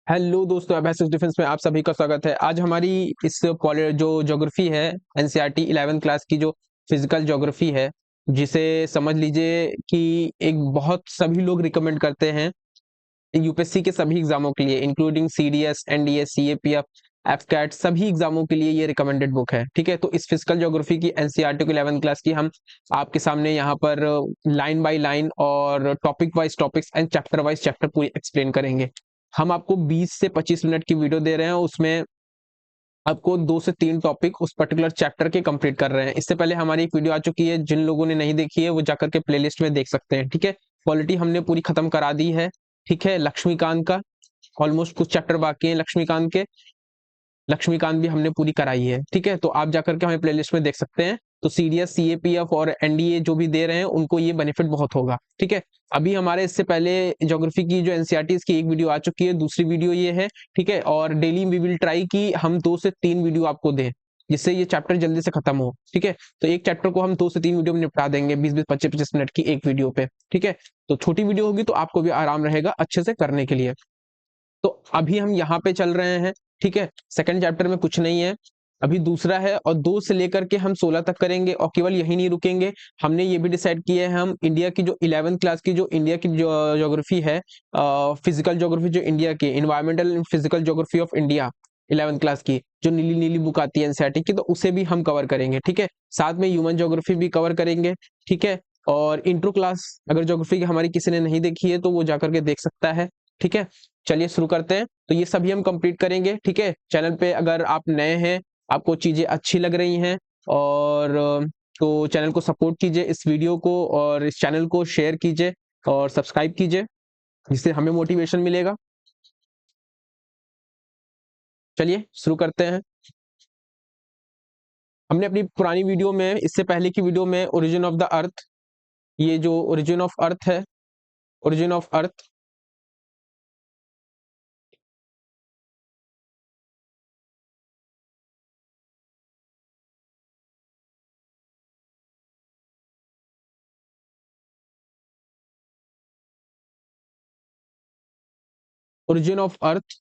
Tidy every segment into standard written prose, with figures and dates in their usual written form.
Hello दोस्तों, एबेसिस defence में आप सभी का स्वागत है। आज हमारी इस जो ज्योग्राफी है एनसीईआरटी 11th क्लास की जो फिजिकल ज्योग्राफी है, जिसे समझ लीजिए कि एक बहुत सभी लोग रिकमेंड करते हैं यूपीएससी के सभी एग्जामों के लिए, including CDS, NDA, CAPF, AFCAT, सभी एग्जामों के लिए ये रिकमेंडेड बुक है। ठीक है, तो इस फिजिकल ज्योग्राफी की एनसीईआरटी की 11th क्लास की हम आपके सामने यहाँ पर लाइन बाय लाइन और topic wise topics and chapter wise chapter पूरी एक्सप्लेन करेंगे। हम आपको 20 से 25 मिनट की वीडियो दे रहे हैं, उसमें आपको 2 से 3 टॉपिक उस पर्टिकुलर चैप्टर के कंप्लीट कर रहे हैं। इससे पहले हमारी एक वीडियो आ चुकी है, जिन लोगों ने नहीं देखी है वो जाकर के प्लेलिस्ट में देख सकते हैं। ठीक है, क्वालिटी हमने पूरी खत्म करा दी है। ठीक है, लक्ष्मीकांत का ऑलमोस्ट कुछ चैप्टर बाकी हैं, लक्ष्मीकांत भी हमने पूरी कराई है। ठीक है, तो आप जाकर के हमें प्लेलिस्ट में देख सकते हैं। तो सीडीएस, सीएपीएफ और एनडीए जो भी दे रहे हैं उनको ये बेनिफिट बहुत होगा। ठीक है, अभी हमारे इससे पहले ज्योग्राफी की जो एनसीईआरटी की एक वीडियो आ चुकी है, दूसरी वीडियो ये है। ठीक है, और डेली वी विल ट्राई कि हम 2 से 3 वीडियो आपको दें, जिससे ये चैप्टर जल्दी से खत्म हो। ठीक है, तो एक चैप्टर को हम 2 से 3 वीडियो में निपटा देंगे, 20-20, 25-25 मिनट की एक वीडियो पे। ठीक है, तो छोटी वीडियो होगी तो आपको भी आराम रहेगा अच्छे से करने के लिए। तो अभी हम यहाँ पे चल रहे हैं। ठीक है, सेकंड चैप्टर में कुछ नहीं है, अभी दूसरा है, और 2 से लेकर के हम 16 तक करेंगे। और केवल यही नहीं रुकेंगे, हमने ये भी डिसाइड किया है, हम इंडिया की जो 11th क्लास की जो इंडिया की ज्योग्राफी है, फिजिकल ज्योग्राफी जो इंडिया की, environmental and physical geography of India 11th class की जो नीली नीली बुक आती है एनसीईआरटी की, तो उसे भी हम कवर करेंगे। ठीक है, साथ में ह्यूमन ज्योग्राफी भी कवर करेंगे। ठीक है, और इंट्रो क्लास अगर ज्योग्राफी की हमारी किसी ने नहीं देखी है तो वो जाकर के देख सकता है। ठीक है, चलिए शुरू करते हैं। तो ये सभी हम कंप्लीट करेंगे। ठीक है, चैनल पे अगर आप नए हैं, आपको चीजें अच्छी लग रही हैं, और तो चैनल को सपोर्ट कीजिए, इस वीडियो को और इस चैनल को शेयर कीजिए और सब्सक्राइब कीजिए, जिससे हमें मोटिवेशन मिलेगा। चलिए शुरू करते हैं। हमने अपनी पुरानी वीडियो में, इससे पहले की वीडियो में, ओरिजिन ऑफ द अर्थ, ये जो ओरिजिन ऑफ अर्थ है, origin of earth, origin of earth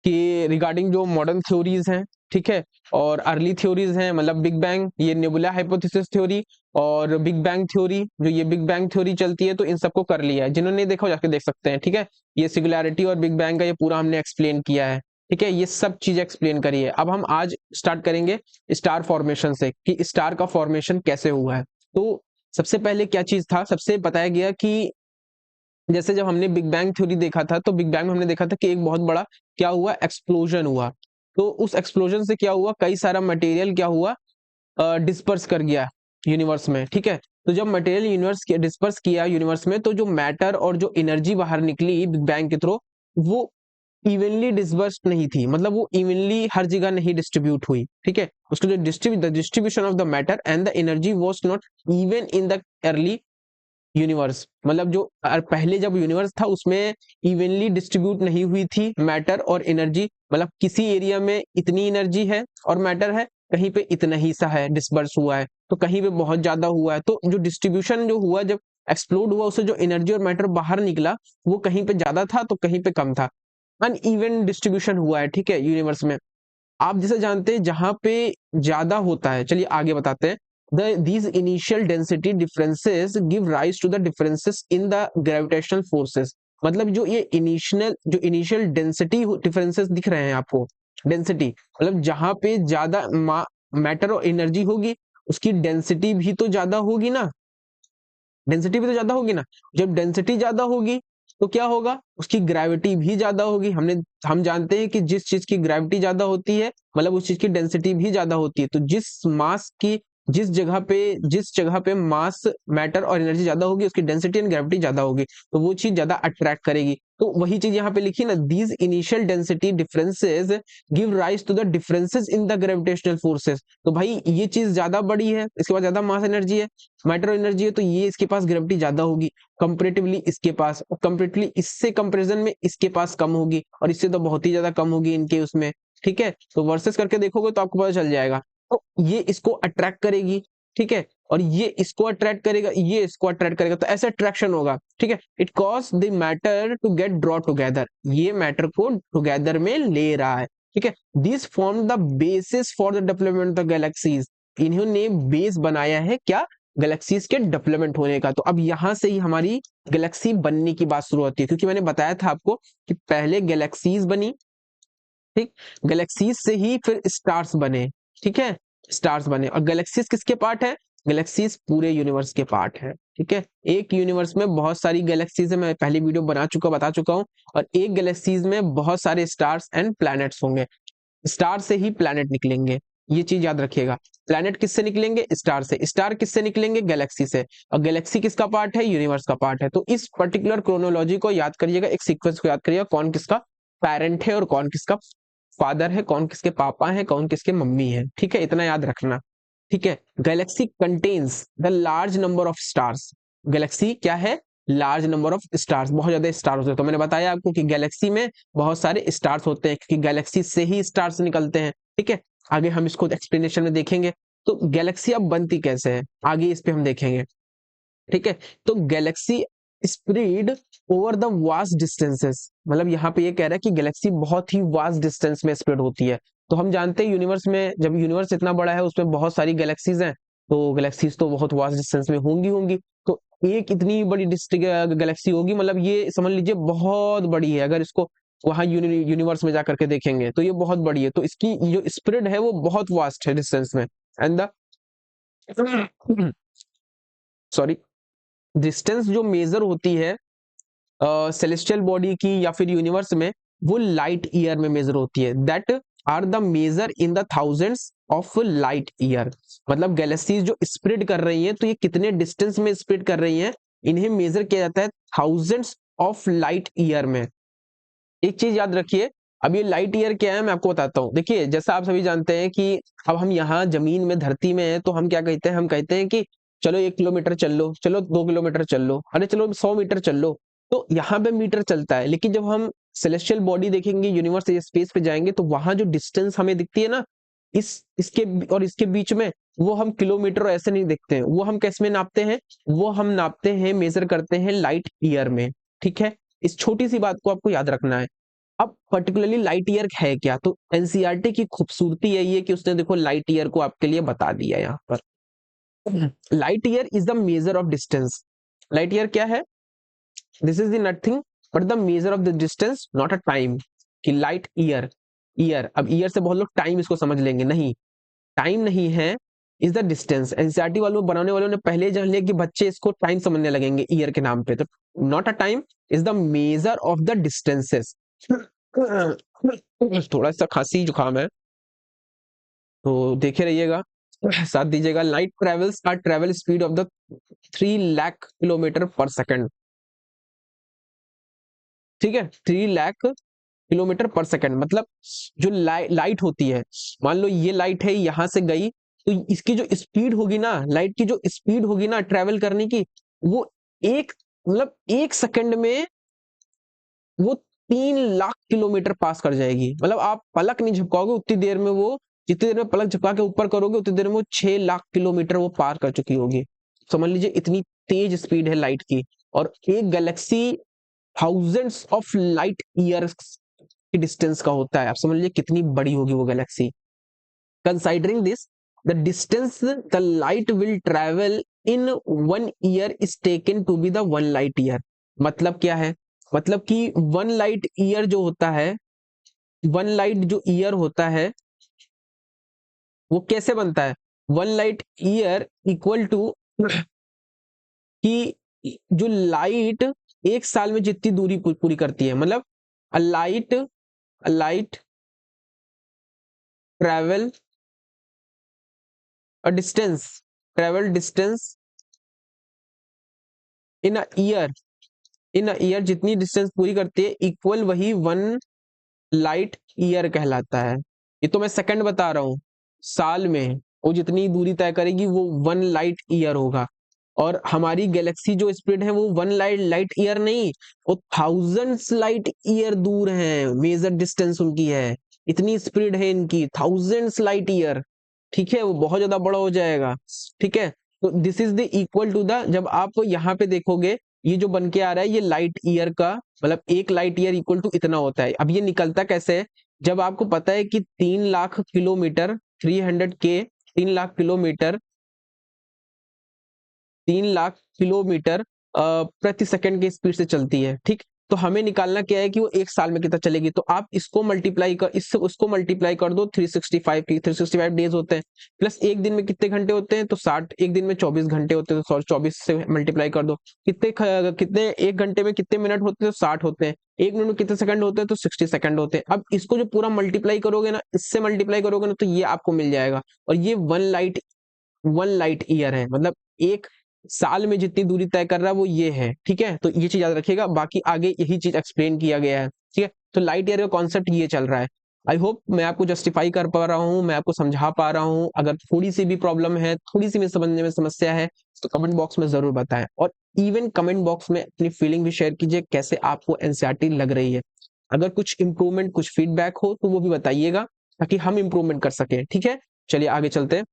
कि रिगार्डिंग जो मॉडर्न थ्योरीज हैं, ठीक है, और अर्ली थ्योरीज हैं, मतलब बिग बैंग, ये नेबुला हाइपोथेसिस थ्योरी और बिग बैंग थ्योरी, जो ये बिग बैंग थ्योरी चलती है, तो इन सबको कर लिया है। जिन्होंने नहीं देखा जाके देख सकते हैं। ठीक है, ये सिंगुलैरिटी और बिग बैंग का ये पूरा हमने एक्सप्लेन किया है। ठीक है, ये सब चीज एक्सप्लेन करी है। अब हम आज स्टार्ट करेंगे स्टार फॉर्मेशन से, कि स्टार का फॉर्मेशन कैसे हुआ है। तो सबसे पहले क्या चीज था, सबसे बताया गया कि जैसे जब हमने बिग बैंग थ्योरी देखा था, तो बिग बैंग में हमने देखा था कि एक बहुत बड़ा क्या हुआ, एक्सप्लोजन हुआ। तो उस एक्सप्लोजन से क्या हुआ, कई सारा मटेरियल क्या हुआ, डिस्पर्स कर गया यूनिवर्स में। ठीक है, तो जब मटेरियल यूनिवर्स डिस्पर्स किया यूनिवर्स में, तो जो मैटर और जो एनर्जी बाहर निकली बिग बैंग के थ्रू, वो इवनली डिस्पर्स नहीं थी, मतलब वो इवनली हर जगह नहीं डिस्ट्रीब्यूट हुई। ठीक है, उसका जो distribution of the matter and the energy was not even in the early universe, मतलब जो पहले जब यूनिवर्स था उसमें इवनली डिस्ट्रीब्यूट नहीं हुई थी मैटर और एनर्जी, मतलब किसी एरिया में इतनी एनर्जी है और मैटर है, कहीं पे इतना ही सा है डिस्पर्स हुआ है, तो कहीं पे बहुत ज्यादा हुआ है। तो जो डिस्ट्रीब्यूशन जो हुआ, जब एक्सप्लोड हुआ, उससे जो एनर्जी और मैटर बाहर निकला, वो कहीं पे ज्यादा था तो कहीं पे कम था, अनइवन डिस्ट्रीब्यूशन हुआ है। ठीक है, यूनिवर्स में आप जैसे जानते हैं जहां पे ज्यादा होता है, चलिए आगे बताते हैं। These initial density differences give rise to the differences in the gravitational forces। मतलब जो इनिशियल डेंसिटी डिफरेंसेस दिख रहे हैं आपको, डेंसिटी मतलब जहां पे ज्यादा मैटर और एनर्जी होगी, उसकी डेंसिटी भी तो ज्यादा होगी ना, डेंसिटी भी तो ज्यादा होगी ना। जब डेंसिटी ज्यादा होगी तो क्या होगा, उसकी ग्रेविटी भी ज्यादा होगी। हम जानते हैं कि जिस चीज की ग्रेविटी ज्यादा होती है, मतलब उस चीज की डेंसिटी भी ज्यादा होती है। तो जिस जगह पे मास, मैटर और एनर्जी ज्यादा होगी, उसकी डेंसिटी एंड ग्रेविटी ज्यादा होगी, तो वो चीज ज्यादा अट्रैक्ट करेगी। तो वही चीज यहाँ पे लिखी ना, these initial density differences give rise to the differences in the gravitational forces. तो भाई ये चीज ज्यादा बड़ी है, इसके बाद ज्यादा मास एनर्जी है, मैटर और एनर्जी है, तो ये इसके पास ग्रेविटी ज्यादा होगी कंपेरेटिवली इसके पास, और कंपेरेटिवली इससे कंपैरिजन में इसके पास कम होगी, और इससे तो बहुत ही ज्यादा कम होगी इनके उसमें। ठीक है, तो वर्सेस करके देखोगे तो आपको पता चल जाएगा। तो ये इसको अट्रैक्ट करेगी, ठीक है, और ये इसको अट्रैक्ट करेगा, ये इसको अट्रैक्ट करेगा, तो ऐसे अट्रैक्शन होगा, ठीक है। It cause the matter to get draw together, ये मैटर को टुगेदर में ले रहा है, ठीक है। This form the basis for the development of the galaxies, इन्होंने बेस बनाया है क्या, गैलेक्सीज के डेवलपमेंट होने का। तो अब यहां से ही हमारी गैलेक्सी बनने की बात शुरू होती है, क्योंकि मैंने बताया था आपको कि पहले गैलेक्सीज बनी, ठीक, गैलेक्सीज से ही फिर स्टार्स बने, ठीक है, स्टार्स बने। और गैलेक्सीज किसके पार्ट है, गैलेक्सीज पूरे यूनिवर्स के पार्ट है, ठीक है। एक यूनिवर्स में बहुत सारी गैलेक्सीज है, मैं पहली वीडियो बता चुका हूं, और एक गैलेक्सीज में बहुत सारे स्टार्स एंड प्लैनेट्स होंगे, स्टार से ही प्लैनेट निकलेंगे, ये चीज याद रखिएगा। प्लैनेट किससे निकलेंगे, स्टार से, स्टार किससे निकलेंगे, गैलेक्सी से, और गैलेक्सी किसका पार्ट है, यूनिवर्स का पार्ट है। तो इस पर्टिकुलर क्रोनोलॉजी को याद करिएगा, एक सीक्वेंस को याद करिएगा, कौन किसका पेरेंट है और कौन किसका फादर है, कौन किसके पापा है, कौन किसके मम्मी है, ठीक है, इतना याद रखना, ठीक है। Galaxy contains the large number of stars, Galaxy क्या है, लार्ज नंबर ऑफ स्टार्स, बहुत ज्यादा स्टार होते हैं। तो मैंने बताया आपको कि गैलेक्सी में बहुत सारे स्टार्स होते हैं, क्योंकि गैलेक्सी से ही स्टार्स निकलते हैं, ठीक है। आगे हम इसको एक्सप्लेनेशन में देखेंगे। तो गैलेक्सी अब बनती कैसे है, आगे इस पे हम देखेंगे, ठीक है। तो Galaxy spread over the vast distances, मतलब यहाँ पे ये कह रहा है कि गैलेक्सी बहुत ही वास्ट डिस्टेंस में स्प्रेड होती है। तो हम जानते हैं यूनिवर्स में, जब यूनिवर्स इतना बड़ा है उसमें बहुत सारी गैलेक्सीज हैं, तो गैलेक्सीज तो बहुत वास्ट डिस्टेंस में होंगी होंगी। तो एक इतनी बड़ी गैलेक्सी होगी, मतलब ये समझ लीजिए बहुत बड़ी है। अगर इसको वहां यूनिवर्स में जाकर के देखेंगे तो ये बहुत बड़ी है, तो इसकी जो स्प्रेड है वो बहुत वास्ट है डिस्टेंस में। एंड द सॉरी, डिस्टेंस जो मेजर होती है सेलेस्टियल बॉडी की या फिर यूनिवर्स में, वो लाइट ईयर में मेजर होती है। That are the measure in the thousands of light year, मतलब गैलेक्सीज जो स्प्रेड कर रही हैं, तो ये कितने डिस्टेंस में स्प्रेड कर रही हैं, इन्हें मेजर किया जाता है थाउजेंड्स ऑफ लाइट ईयर में। एक चीज याद रखिए, अब ये लाइट ईयर क्या है मैं आपको बताता हूँ। देखिए, जैसा आप सभी जानते हैं कि अब हम यहाँ जमीन में, धरती में है, तो हम क्या कहते हैं, हम कहते हैं कि चलो 1 किलोमीटर चल लो, चलो 2 किलोमीटर चल लो, अरे चलो 100 मीटर चल लो, तो यहाँ पे मीटर चलता है। लेकिन जब हम सेलेस्टियल बॉडी देखेंगे, यूनिवर्स या स्पेस पे जाएंगे, तो वहां जो डिस्टेंस हमें दिखती है ना, इसके और इसके बीच में, वो हम किलोमीटर ऐसे नहीं देखते हैं, वो हम कैसे में नापते हैं, वो हम नापते हैं, मेजर करते हैं लाइट ईयर में, ठीक है। इस छोटी सी बात को आपको याद रखना है। अब पर्टिकुलरली लाइट ईयर है क्या, तो एनसीईआरटी की खूबसूरती यही है कि उसने देखो लाइट ईयर को आपके लिए बता दिया यहाँ पर। Light year is the measure of distance, light year क्या है, this is the nothing but the measure of the distance, not a time. कि लाइट ईयर, ईयर, अब ईयर से बहुत लोग टाइम इसको समझ लेंगे, नहीं, टाइम नहीं है, इज द डिस्टेंस। एनसीईआरटी वालों, बनाने वालों ने पहले जान लिया कि बच्चे इसको टाइम समझने लगेंगे ईयर के नाम पे, तो not a time, is the measure of the distances. थोड़ा सा खांसी जुकाम है, तो देखे रहिएगा, साथ दीजिएगा। Light travels or travel speed of the 3 lakh kilometre per second, ठीक है, 3 लाख किलोमीटर पर सेकेंड, मतलब जो लाइट होती है, मान लो ये लाइट है, यहां से गई, तो इसकी जो स्पीड होगी ना, लाइट की जो स्पीड होगी ना ट्रेवल करने की, वो एक, मतलब 1 सेकंड में वो 3 लाख किलोमीटर पास कर जाएगी। मतलब आप पलक नहीं झपकाओगे उतनी देर में, वो जितनी देर में पलक झपका के ऊपर करोगे उतनी देर में वो 6 लाख किलोमीटर वो पार कर चुकी होगी। समझ लीजिए इतनी तेज स्पीड है लाइट की। और एक Galaxy thousands of light years की डिस्टेंस का होता है, आप समझ लीजिए कितनी बड़ी होगी वो galaxy. Considering this, the distance the light will travel in 1 year is taken to be the 1 light year. मतलब क्या है, मतलब कि 1 लाइट ईयर जो होता है, 1 लाइट जो ईयर होता है वो कैसे बनता है, 1 लाइट ईयर इक्वल टू, कि जो लाइट 1 साल में जितनी दूरी पूरी करती है, मतलब a light travel a distance, travel distance in a year, in a year जितनी डिस्टेंस पूरी करती है, इक्वल वही 1 लाइट ईयर कहलाता है। ये तो मैं सेकंड बता रहा हूं, साल में वो जितनी दूरी तय करेगी वो 1 लाइट ईयर होगा। और हमारी गैलेक्सी जो स्प्रेड है वो 1 लाइट ईयर नहीं, वो थाउजेंड्स लाइट ईयर दूर है, मेजर डिस्टेंस उनकी है, इतनी स्प्रेड है इनकी, थाउजेंड्स लाइट ईयर। ठीक है, वो बहुत ज्यादा बड़ा हो जाएगा। ठीक है, तो this is the equal to the, जब आप यहाँ पे देखोगे ये जो बन के आ रहा है ये लाइट ईयर का, मतलब एक लाइट ईयर इक्वल टू इतना होता है। अब ये निकलता कैसे है, जब आपको पता है कि 3 lakh kilometre, 300K, 3 lakh kilometre, 3 lakh kilometre प्रति सेकंड की स्पीड से चलती है। ठीक, तो हमें निकालना क्या है कि वो एक साल में कितना चलेगी, तो आप इसको मल्टीप्लाई कर, इससे उसको मल्टीप्लाई कर दो 365 की, 365 डेज होते हैं, प्लस एक दिन में कितने घंटे होते हैं, तो 60, एक दिन में 24 घंटे होते हैं, तो 24 से मल्टीप्लाई कर दो। कितने एक घंटे में कितने मिनट होते हैं, तो 60 होते हैं। एक मिनट में कितने सेकंड होते हैं, तो 60 सेकंड होते हैं। अब इसको जो पूरा मल्टीप्लाई करोगे ना, इससे मल्टीप्लाई करोगे ना, तो ये आपको मिल जाएगा। और ये 1 लाइट ईयर है, मतलब एक साल में जितनी दूरी तय कर रहा है वो ये है। ठीक है, तो ये चीज याद रखिएगा, बाकी आगे यही चीज एक्सप्लेन किया गया है। ठीक है, तो लाइट ईयर का कॉन्सेप्ट ये चल रहा है। आई होप मैं आपको जस्टिफाई कर पा रहा हूँ, मैं आपको समझा पा रहा हूँ। अगर थोड़ी सी भी प्रॉब्लम है, थोड़ी सी भी समझने में समस्या है, तो कमेंट बॉक्स में जरूर बताएं। और इवन कमेंट बॉक्स में अपनी फीलिंग भी शेयर कीजिए, कैसे आपको एनसीईआरटी लग रही है। अगर कुछ इंप्रूवमेंट, कुछ फीडबैक हो तो वो भी बताइएगा, ताकि हम इंप्रूवमेंट कर सकें। ठीक है, चलिए आगे चलते हैं।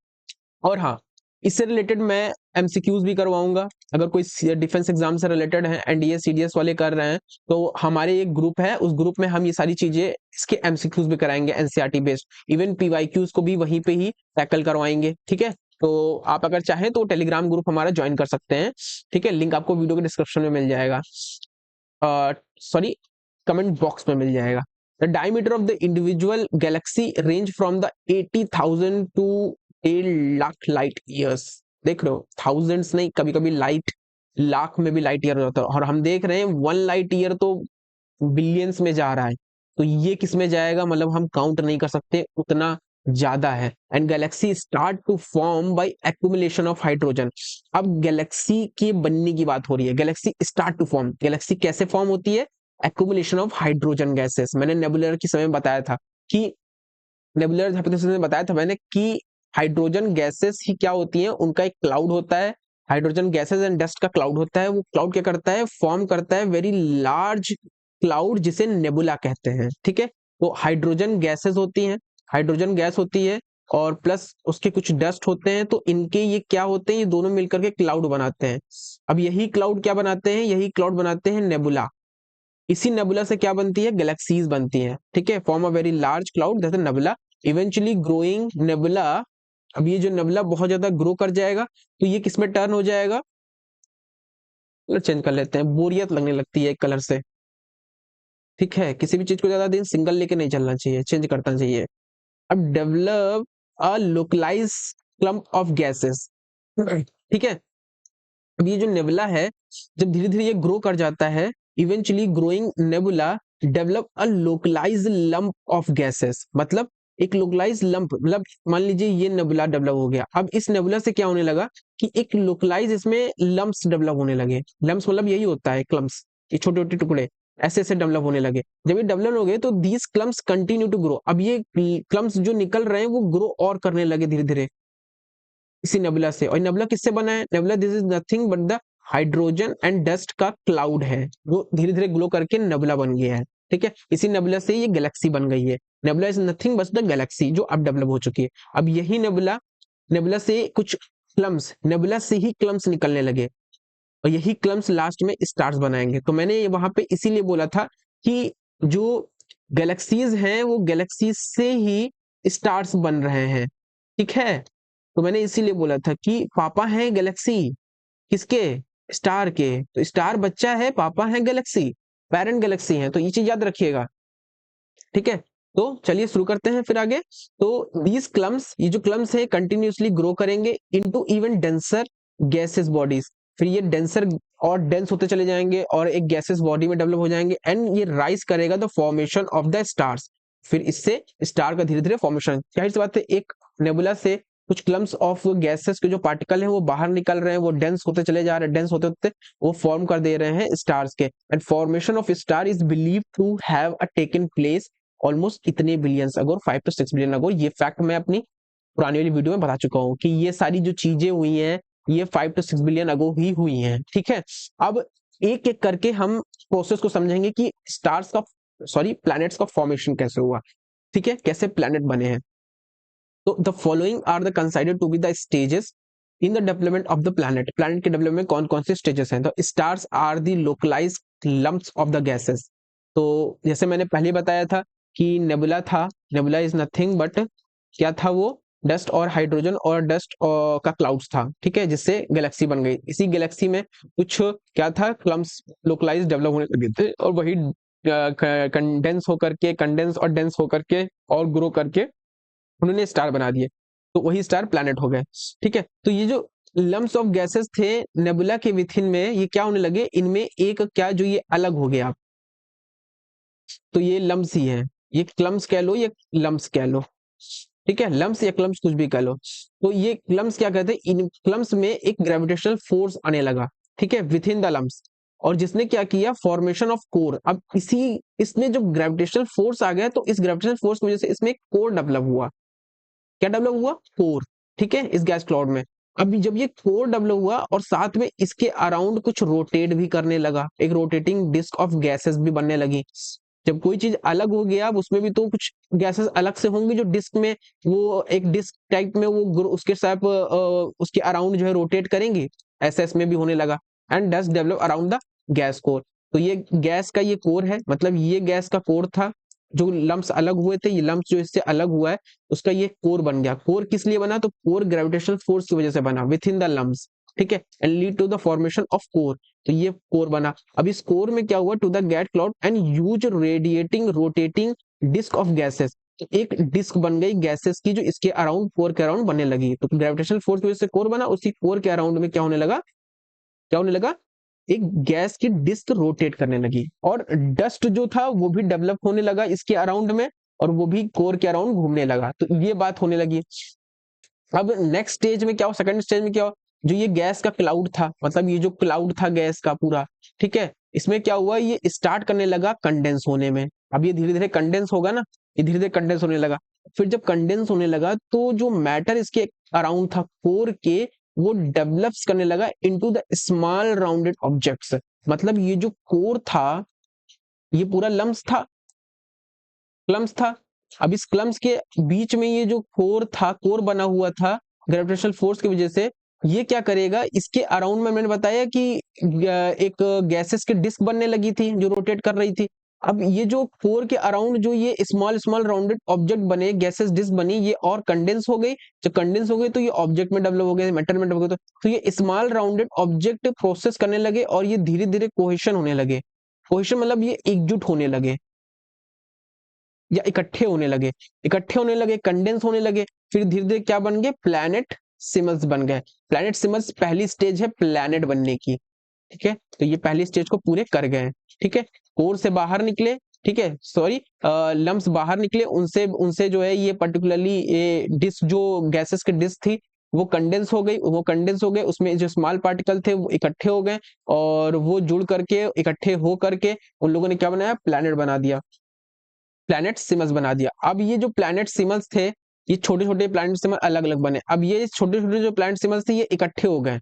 और हाँ, इससे रिलेटेड मैं एमसीक्यूज भी करवाऊंगा। अगर कोई डिफेंस एग्जाम से रिलेटेड है, एनडीए सीडीएस वाले कर रहे हैं, तो हमारे एक ग्रुप है, उस ग्रुप में हम ये सारी चीजें, इसके एमसीक्यूज भी कराएंगे एनसीईआरटी बेस्ड। इवन पीवाईक्यूज को भी वहीं पे ही टैकल करवाएंगे। ठीक है, तो आप अगर चाहें तो टेलीग्राम ग्रुप हमारा ज्वाइन कर सकते हैं। ठीक है, लिंक आपको वीडियो के डिस्क्रिप्शन में मिल जाएगा, सॉरी, कमेंट बॉक्स में मिल जाएगा। The diameter of the individual galaxy range from the 80,000 to 1 lakh light years. देख रहे हो, थाउजेंड्स नहीं, कभी कभी लाइट, लाख में भी लाइट ईयर हो जाता है। और हम देख रहे हैं 1 लाइट ईयर तो बिलियंस में जा रहा है, तो ये किस में जाएगा, मतलब हम काउंट नहीं कर सकते, उतना ज्यादा है। And galaxy start to form by accumulation of hydrogen. अब गैलेक्सी के बनने की बात हो रही है, galaxy start to form, galaxy कैसे फॉर्म होती है, एक्यूमुलेशन ऑफ हाइड्रोजन गैसेस। मैंने नेबुलर के समय बताया था कि, नेबुलर हाइपोथेसिस में बताया था मैंने कि हाइड्रोजन गैसेस ही क्या होती हैं, उनका एक क्लाउड होता है, हाइड्रोजन गैसेस एंड डस्ट का क्लाउड होता है। वो क्लाउड क्या करता है, फॉर्म करता है वेरी लार्ज क्लाउड, जिसे नेबुला कहते हैं। ठीक है, तो हाइड्रोजन गैसेस होती हैं, हाइड्रोजन गैस होती है, और प्लस उसके कुछ डस्ट होते हैं, तो इनके ये क्या होते हैं, ये दोनों मिलकर के क्लाउड बनाते हैं। अब यही क्लाउड क्या बनाते हैं, यही क्लाउड बनाते हैं नेबुला। इसी नेबुला से क्या बनती है, गैलेक्सीज बनती हैं। ठीक है, form a very large cloud, that is nebula, eventually growing nebula. अब ये जो नेबुला बहुत ज्यादा ग्रो कर जाएगा, तो ये किस में टर्न हो जाएगा, कलर चेंज कर लेते हैं, बोरियत लगने लगती है एक कलर से। ठीक है, किसी भी चीज को ज्यादा दिन सिंगल लेके नहीं चलना चाहिए, चेंज करना चाहिए। अब develop a localise clump of gases. ठीक है, अब ये जो नेबुला है, जब धीरे धीरे ये ग्रो कर जाता है, eventually growing nebula develop a localise lump of gases. मतलब एक लोकलाइज लंप, मतलब मान लीजिए ये नेबुला डेवलप हो गया। अब इस नेबुला से क्या होने लगा कि एक लोकलाइज इसमें लंप्स डेवलप होने लगे। लंप्स मतलब यही होता है, क्लम्प्स, ये छोटे छोटे टुकड़े ऐसे ऐसे डेवलप होने लगे। जब ये डेवलप हो गए, तो these clumps continue to grow. अब ये क्लम्प्स जो निकल रहे हैं वो ग्रो और करने लगे धीरे धीरे इसी नेबुला से। और नेबुला किससे बना है, nebula this is nothing but the hydrogen and dust का क्लाउड है, जो धीरे धीरे ग्लो करके नेबुला बन गया है। ठीक है, इसी नेबुला से ये गैलेक्सी बन गई है। Nebula is nothing but the Galaxy, जो अब डेवलप हो चुकी है। अब यही नेबुला, नेबुला से कुछ क्लम्स, नेबुला से ही क्लम्स निकलने लगे, और यही क्लम्स लास्ट में स्टार्स बनाएंगे। तो मैंने वहां पे इसीलिए बोला था कि जो गैलेक्सीज हैं वो गैलेक्सीज से ही स्टार्स बन रहे हैं। ठीक है, तो मैंने इसीलिए बोला था कि पापा है गैलेक्सी, किसके, स्टार के, तो स्टार बच्चा है, पापा है गैलेक्सी, पेरेंट गैलेक्सी है। तो ये चीज याद रखिएगा। ठीक है, तो चलिए शुरू करते हैं फिर आगे। तो दीज क्लम्स, ये जो क्लम्स है कंटिन्यूसली ग्रो करेंगे into even denser gases bodies. फिर ये डेंसर और डेंस होते चले जाएंगे और एक गैसेस बॉडी में डेवलप हो जाएंगे, एंड ये राइज करेगा the formation of the stars. फिर इससे स्टार का धीरे धीरे फॉर्मेशन। जाहिर सी बात है, एक नेबुला से कुछ क्लम्स ऑफ गैसेस के जो पार्टिकल हैं वो बाहर निकल रहे हैं, वो डेंस होते चले जा रहे हैं, डेंस होते होते वो फॉर्म कर दे रहे हैं स्टार्स के। And formation of star is believe to have a taken place almost इतने billions ago, 5 to 6 billion ago. ये फैक्ट मैं अपनी पुरानी वाली वीडियो में बता चुका हूँ कि ये सारी जो चीजें हुई हैं ये 5 to 6 बिलियन अगो ही हुई हैं। ठीक है, अब एक एक करके हम प्रोसेस को समझेंगे कि स्टार्स का, सॉरी, प्लैनेट्स का फॉर्मेशन कैसे हुआ। ठीक है, कैसे प्लैनेट बने हैं। तो the following are the considered to be the stages in the development of the planet. Planet के डेवलपमेंट में कौन कौन से स्टेजेस हैं? तो stars are the localised lumps of the gases. तो जैसे मैंने पहले बताया था कि नेबुला था, नेबुला इज नथिंग बट क्या था वो? डस्ट और हाइड्रोजन और डस्ट का क्लाउड्स था, ठीक है, जिससे गैलेक्सी बन गई। इसी गैलेक्सी में कुछ क्या था? क्लम्स लोकलाइज डेवलप होने लगे थे और वही कंडेंस और डेंस होकर के और ग्रो करके उन्होंने स्टार बना दिए, तो वही स्टार प्लैनेट हो गए, ठीक है। तो ये जो लम्प्स ऑफ गैसेस थे नेबुला के विथिन में, ये क्या होने लगे? इनमें एक क्या जो ये अलग हो गया, तो ये लम्प्स ही है, ये क्लम्स कह लो, ये लम्प्स कह लो, ठीक है, लम्प्स या क्लम्स कुछ भी कह लो। तो ये क्लम्स क्या कहते हैं? इन क्लम्स में एक ग्रेविटेशनल फोर्स आने लगा, ठीक है, विथ इन द लम्प्स, और जिसने क्या किया? Formation of core. अब इसी इसमें जो ग्रेविटेशनल फोर्स आ गया, तो इस ग्रेविटेशनल फोर्स की वजह से इसमें एक कोर डेवलप हुआ। क्या डेवलप हुआ? कोर, ठीक है, इस गैस क्लाउड में। अभी जब ये कोर डेवलप हुआ और साथ में इसके अराउंड कुछ रोटेट भी करने लगा, एक रोटेटिंग डिस्क ऑफ गैसेस भी बनने लगी। जब कोई चीज अलग हो गया, अब उसमें भी तो कुछ गैसेस अलग से होंगी जो डिस्क में, वो एक डिस्क टाइप में वो उसके साथ उसके अराउंड जो है रोटेट करेंगे, ऐसा इसमें भी होने लगा। And dust develop around the gas core. तो ये गैस का ये कोर है, मतलब ये गैस का कोर था, जो लम्प्स अलग हुए थे, ये लम्प्स जो इससे अलग हुआ है उसका ये कोर बन गया। कोर किस लिए बना? तो कोर ग्रेविटेशनल फोर्स की वजह से बना विथ इन द लम्प्स, ठीक है, and lead to the formation of core. तो ये कोर बना। अब इस कोर में क्या हुआ? To the gas cloud and huge radiating rotating disc of gases. तो एक डिस्क बन गई गैसेस की जो इसके अराउंड, कोर के अराउंड बनने लगी। तो ग्रेविटेशनल फोर्स की वजह से कोर बना, उसी कोर के अराउंड में क्या होने लगा? क्या होने लगा? एक गैस की डिस्क रोटेट करने लगी, और डस्ट जो था वो भी डेवलप होने लगा इसके अराउंड में, और वो भी कोर के अराउंड घूमने लगा। तो ये बात होने लगी। अब नेक्स्ट स्टेज में क्या हो? सेकंड स्टेज में क्या हो? जो ये गैस का क्लाउड था, मतलब ये जो क्लाउड था गैस का पूरा, ठीक है, इसमें क्या हुआ? ये स्टार्ट करने लगा कंडेंस होने में। अब ये धीरे धीरे कंडेंस होगा ना, ये धीरे धीरे कंडेंस होने लगा। फिर जब कंडेंस होने लगा तो जो मैटर इसके अराउंड था कोर के, वो डेवलप्स करने लगा into the small rounded objects. मतलब ये जो कोर था ये पूरा लम्स था, क्लम्स था। अब इस क्लम्स के बीच में ये जो कोर था, कोर बना हुआ था ग्रेविटेशनल फोर्स की वजह से, ये क्या करेगा? इसके अराउंड में मैंने बताया कि एक गैसेस की डिस्क बनने लगी थी जो रोटेट कर रही थी। अब ये जो कोर के अराउंड जो ये स्मॉल स्मॉल राउंडेड ऑब्जेक्ट बने, गैसेस डिस्क बनी, ये और कंडेंस हो गई। जब कंडेंस हो गई तो ये ऑब्जेक्ट में डेवलप हो गए, मैटर में डेवलप हो गए। तो ये स्मॉल राउंडेड ऑब्जेक्ट प्रोसेस करने लगे और ये धीरे धीरे कोहेशन होने लगे। कोहेशन मतलब ये एकजुट होने लगे या इकट्ठे होने लगे, इकट्ठे होने लगे, कंडेंस होने लगे। फिर धीरे धीरे क्या बन गए? प्लैनेट सिमल्स बन गए। प्लैनेट सिमल्स पहली स्टेज है प्लैनेट बनने की, ठीक है, तो ये पहली स्टेज को पूरे कर गए, ठीक है। कोर से बाहर निकले, ठीक है, सॉरी, लम्प्स बाहर निकले, उनसे उनसे जो है ये पर्टिकुलरली ये डिस्क जो गैसेस की डिस्क थी वो कंडेंस हो गई, वो कंडेंस हो गए, उसमें जो स्मॉल पार्टिकल थे वो इकट्ठे हो गए, और वो जुड़ करके इकट्ठे हो करके उन लोगों ने क्या बनाया? प्लैनेट बना दिया, प्लैनेट सिमल्स बना दिया। अब ये जो प्लैनेट सिमल्स थे, ये छोटे छोटे प्लैनेट सिमल अलग अलग बने। अब ये छोटे छोटे जो प्लैनेट सिमल्स थे ये इकट्ठे हो गए।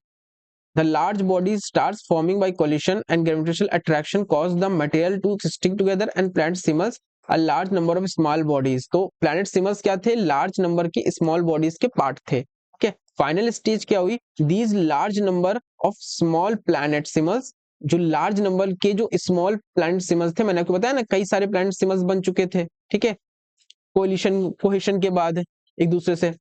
The large bodies starts forming by collision and gravitational attraction cause the material to stick together and planet simuls a large number of small bodies। तो planet simuls क्या थे? large number के small bodies के part थे, ठीक है। Final stage क्या हुई? These large number of small planet simuls, जो लार्ज नंबर के जो स्मॉल प्लैनेट सिमल्स थे, मैंने आपको बताया ना कई सारे प्लैनेट सिमल्स बन चुके थे, ठीक है, कोहेशन के बाद एक दूसरे से,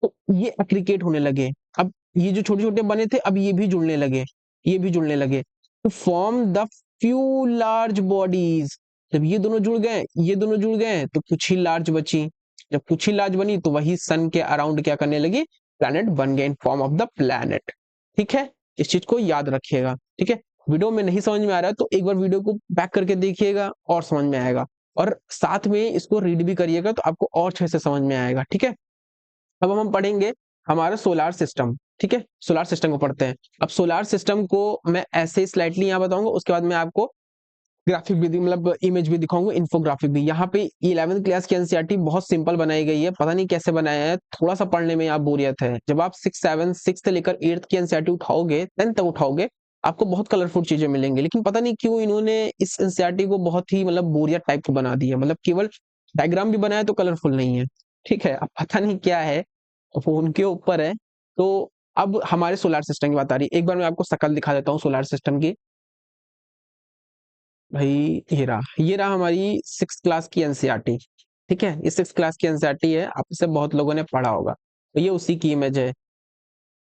तो ये एग्रीगेट होने लगे। अब ये जो छोटे छोटे बने थे अब ये भी जुड़ने लगे, ये भी जुड़ने लगे to form the few large bodies. जब ये दोनों जुड़ गए, ये दोनों जुड़ गए तो कुछ ही लार्ज बची। जब कुछ ही लार्ज बनी तो वही सन के अराउंड क्या करने लगी? प्लैनेट बन गए in form of the planet, ठीक है। इस चीज को याद रखिएगा, ठीक है। वीडियो में नहीं समझ में आ रहा है तो एक बार वीडियो को बैक करके देखिएगा और समझ में आएगा, और साथ में इसको रीड भी करिएगा तो आपको और अच्छे से समझ में आएगा, ठीक है। अब हम पढ़ेंगे हमारा सोलार सिस्टम, ठीक है, सोलार सिस्टम को पढ़ते हैं। अब सोलार सिस्टम को मैं ऐसे ही स्लाइडली यहाँ बताऊंगा, उसके बाद मैं आपको ग्राफिक भी मतलब इमेज भी दिखाऊंगा, इन्फोग्राफिक भी। यहाँ पे 11वीं क्लास की एनसीईआरटी बहुत सिंपल बनाई गई है, पता नहीं कैसे बनाया है, थोड़ा सा पढ़ने में आप बोरियत है। जब आप 6 से लेकर 8th की एनसीईआरटी उठाओगे, 10th तक उठाओगे, आपको बहुत कलरफुल चीजें मिलेंगी। लेकिन पता नहीं क्यों इन्होंने इस एनसीईआरटी को बहुत ही मतलब बोरियत टाइप की बना दी है, मतलब केवल डायग्राम भी बनाया तो कलरफुल नहीं है। ठीक है, अब पता नहीं क्या है, वो उनके ऊपर है। तो अब हमारे सोलर सिस्टम की बात आ रही है। एक बार मैं आपको शक्ल दिखा देता हूँ सोलर सिस्टम की। भाई ये रहा हमारी 6th क्लास की एनसीईआरटी। ठीक है, ये 6th क्लास की एनसीईआरटी है, आप इसे बहुत लोगों ने पढ़ा होगा। तो ये उसी की इमेज है।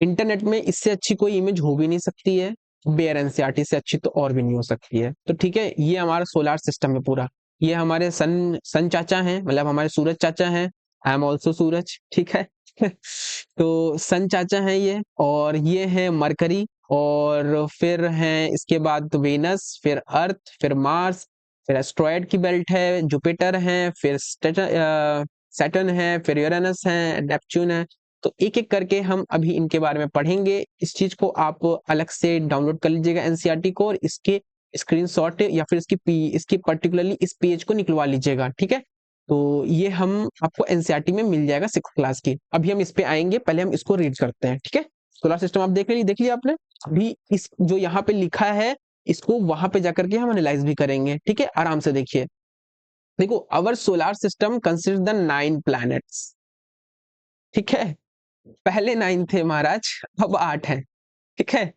इंटरनेट में इससे अच्छी कोई इमेज हो भी नहीं सकती है, बेयर एनसीईआरटी से अच्छी तो और भी नहीं हो सकती है। तो ठीक है, ये हमारा सोलर सिस्टम है पूरा। ये हमारे सन सन चाचा हैं, मतलब हमारे सूरज चाचा हैं। आई एम ऑल्सो सूरज, ठीक है। तो सन चाचा हैं ये, और ये है मरकरी, और फिर हैं इसके बाद वेनस, फिर अर्थ, फिर मार्स, फिर एस्ट्रॉयड की बेल्ट है, जुपिटर है, फिर सैटर्न है, फिर यूरेनस है, नेपच्यून है। तो एक एक करके हम अभी इनके बारे में पढ़ेंगे। इस चीज को आप अलग से डाउनलोड कर लीजिएगा एनसीईआरटी को, और इसके स्क्रीनशॉट या फिर इसकी पर्टिकुलरली इस पेज को निकलवा लीजिएगा, ठीक है। तो ये हम आपको एनसीईआरटी में मिल जाएगा 6th क्लास की। अभी हम इस पे आएंगे, पहले हम इसको रीड करते हैं, ठीक है। सोलर सिस्टम आप देख लिया आपने। अभी इस जो यहाँ पे लिखा है, इसको वहां पे जाकर के हम एनालाइज भी करेंगे, ठीक है। आराम से देखिए। देखो, अवर solar system consider the 9 planets, ठीक है। पहले 9 थे महाराज, अब 8 हैं, ठीक है।